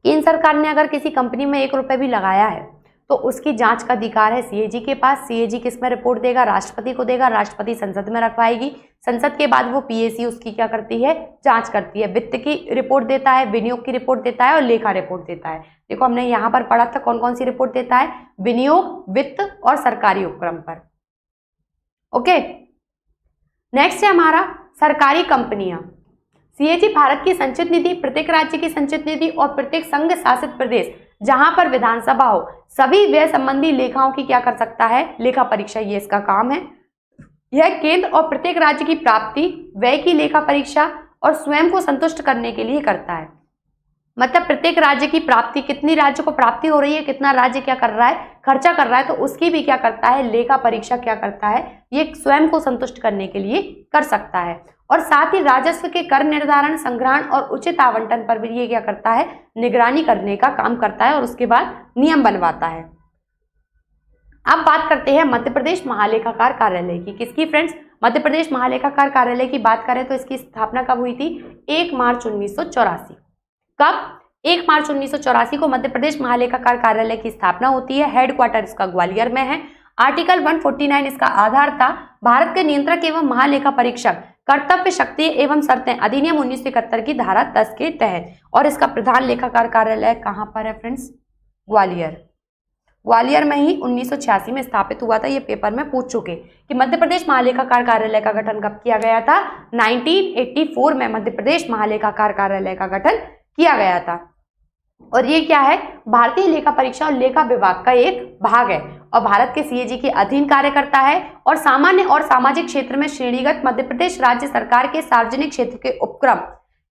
केंद्र सरकार ने अगर किसी कंपनी में 1 रुपए भी लगाया है तो उसकी जांच का अधिकार है सीएजी के पास। सीएजी किस में रिपोर्ट देगा, राष्ट्रपति को देगा, राष्ट्रपति संसद में रखवाएगी, संसद के बाद वो पीएसी उसकी क्या करती है, जांच करती है। वित्त की रिपोर्ट देता है, विनियोग की रिपोर्ट देता है और लेखा रिपोर्ट देता है। देखो हमने यहाँ पर पढ़ा था कौन कौन सी रिपोर्ट देता है, विनियोग, वित्त और सरकारी उपक्रम पर। ओके, नेक्स्ट है हमारा सरकारी कंपनियां। सीएजी भारत की संचित निधि, प्रत्येक राज्य की संचित निधि और प्रत्येक संघ शासित प्रदेश जहां पर विधानसभा हो सभी व्यय संबंधी लेखाओं की क्या कर सकता है, लेखा परीक्षा, ये इसका काम है। यह केंद्र और प्रत्येक राज्य की प्राप्ति, व्यय की लेखा परीक्षा और स्वयं को संतुष्ट करने के लिए करता है। मतलब प्रत्येक राज्य की प्राप्ति, कितनी राज्य को प्राप्ति हो रही है, कितना राज्य क्या कर रहा है, खर्चा कर रहा है, तो उसकी भी क्या करता है, लेखा परीक्षा क्या करता है, ये स्वयं को संतुष्ट करने के लिए कर सकता है। और साथ ही राजस्व के कर निर्धारण, संग्रहण और उचित आवंटन पर भी ये क्या करता है, निगरानी करने का काम करता है और उसके बाद नियम बनवाता है। अब बात करते हैं मध्य प्रदेश महालेखाकार कार्यालय की। किसकी फ्रेंड्स, मध्य प्रदेश महालेखाकार कार्यालय की बात करें तो इसकी स्थापना कब हुई थी, 1 मार्च 1984। कब, 1 मार्च 1984 को मध्य प्रदेश महालेखाकार कार्यालय की स्थापना होती है। हेडक्वार्टर इसका ग्वालियर में है। आर्टिकल 149 इसका आधार था। भारत के नियंत्रक एवं महालेखा परीक्षक कर्तव्य, शक्ति एवं शर्तें अधिनियम 1971 की धारा 10 के तहत। और इसका प्रधान लेखाकार कार्यालय कहां पर है फ्रेंड्स, ग्वालियर। ग्वालियर में ही 1986 में स्थापित हुआ था। ये पेपर में पूछ चुके कि मध्य प्रदेश महालेखाकार कार्यालय का गठन कब किया गया था, 1984 में मध्य प्रदेश महालेखाकार कार्यालय का गठन किया गया था। और ये क्या है, भारतीय लेखा परीक्षा और लेखा विभाग का एक भाग है और भारत के सीएजी के अधीन कार्य करता है। और सामान्य और सामाजिक क्षेत्र में श्रेणीगत मध्य प्रदेश राज्य सरकार के सार्वजनिक क्षेत्र के उपक्रम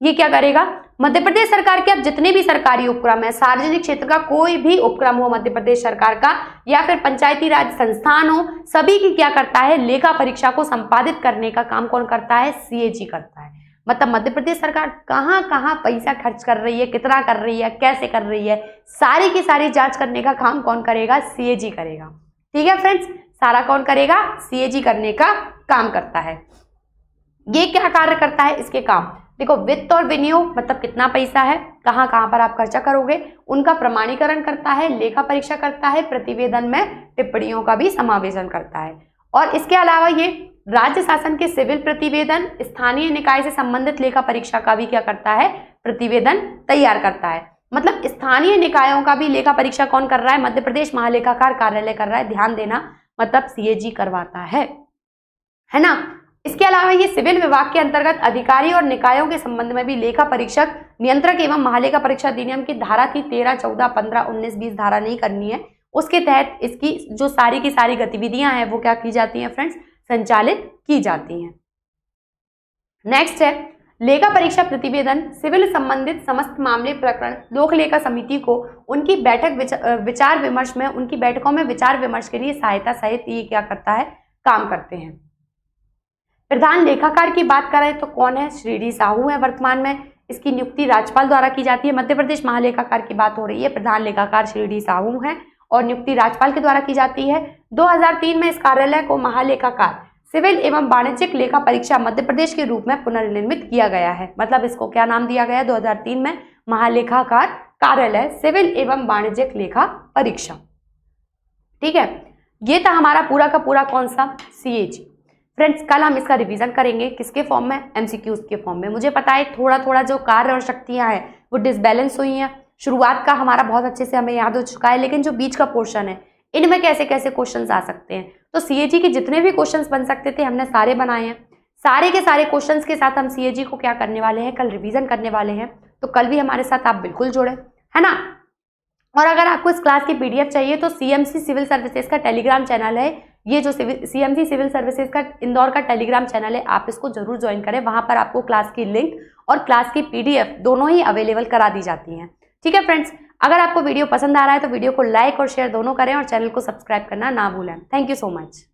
ये क्या करेगा, मध्य प्रदेश सरकार के अब जितने भी सरकारी उपक्रम है, सार्वजनिक क्षेत्र का कोई भी उपक्रम हो मध्य प्रदेश सरकार का या फिर पंचायती राज संस्थान हो, सभी की क्या करता है, लेखा परीक्षा को संपादित करने का काम कौन करता है, सीएजी करता है। मतलब मध्य प्रदेश सरकार कहाँ कहाँ पैसा खर्च कर रही है, कितना कर रही है, कैसे कर रही है, सारी की सारी जांच करने का काम कौन करेगा, सीएजी करेगा। ठीक है फ्रेंड्स, सारा कौन करेगा, सीएजी करने का काम करता है। ये क्या कार्य करता है, इसके काम देखो, वित्त और विनियोग मतलब कितना पैसा है, कहाँ कहाँ पर आप खर्चा करोगे, उनका प्रमाणीकरण करता है, लेखा परीक्षा करता है, प्रतिवेदन में टिप्पणियों का भी समावेशन करता है। और इसके अलावा ये राज्य शासन के सिविल प्रतिवेदन, स्थानीय निकाय से संबंधित लेखा परीक्षा का भी क्या करता है, प्रतिवेदन तैयार करता है। मतलब स्थानीय निकायों का भी लेखा परीक्षा कौन कर रहा है, मध्य प्रदेश महालेखाकार कार्यालय कर रहा है। ध्यान देना, मतलब सीएजी करवाता है ना। इसके अलावा ये सिविल विभाग के अंतर्गत अधिकारी और निकायों के संबंध में भी लेखा परीक्षक, नियंत्रक एवं महालेखा परीक्षा अधिनियम की धारा थी 13, 14, 15, 19, 20 धारा नहीं करनी है, उसके तहत इसकी जो सारी की सारी गतिविधियां हैं वो क्या की जाती हैं फ्रेंड्स, संचालित की जाती हैं। नेक्स्ट है लेखा परीक्षा प्रतिवेदन, सिविल संबंधित समस्त मामले प्रकरण लोक लेखा समिति को उनकी बैठक विचार विमर्श में, उनकी बैठकों में विचार विमर्श के लिए सहायता सहित ये क्या करता है, काम करते हैं। प्रधान लेखाकार की बात करें तो कौन है, श्री डी साहू है वर्तमान में। इसकी नियुक्ति राज्यपाल द्वारा की जाती है। मध्य प्रदेश महालेखाकार की बात हो रही है, प्रधान लेखाकार श्री डी साहू है और नियुक्ति राज्यपाल के द्वारा की जाती है। 2003 में इस कार्यालय को महालेखाकार सिविल एवं वाणिज्यिक लेखा परीक्षा मध्य प्रदेश के रूप में पुनर्निर्मित किया गया है। मतलब इसको क्या नाम दिया गया है 2003 में, महालेखाकार कार्यालय सिविल एवं वाणिज्यिक लेखा परीक्षा। ठीक है, ये था हमारा पूरा का पूरा कौन सा, सीएजी। फ्रेंड्स कल हम इसका रिवीजन करेंगे, किसके फॉर्म में, एमसीक्यूज के फॉर्म में। मुझे पता है थोड़ा थोड़ा जो कार्य और शक्तियां हैं वो डिसबैलेंस हुई हैं। शुरुआत का हमारा बहुत अच्छे से हमें याद हो चुका है, लेकिन जो बीच का पोर्शन है इनमें कैसे कैसे क्वेश्चंस आ सकते हैं। तो सीएजी के जितने भी क्वेश्चंस बन सकते थे हमने सारे बनाए हैं। सारे के सारे क्वेश्चंस के साथ हम सीएजी को क्या करने वाले हैं, कल रिवीजन करने वाले हैं। तो कल भी हमारे साथ आप बिल्कुल जुड़े, है ना। और अगर आपको इस क्लास की पीडीएफ चाहिए तो सीएमसी सिविल सर्विसेज का टेलीग्राम चैनल है, ये जो सीएमसी सिविल सर्विसेज का इंदौर का टेलीग्राम चैनल है, आप इसको जरूर ज्वाइन करें। वहां पर आपको क्लास की लिंक और क्लास की पीडीएफ दोनों ही अवेलेबल करा दी जाती हैं। ठीक है फ्रेंड्स, अगर आपको वीडियो पसंद आ रहा है तो वीडियो को लाइक और शेयर दोनों करें और चैनल को सब्सक्राइब करना ना भूलें। Thank you so much.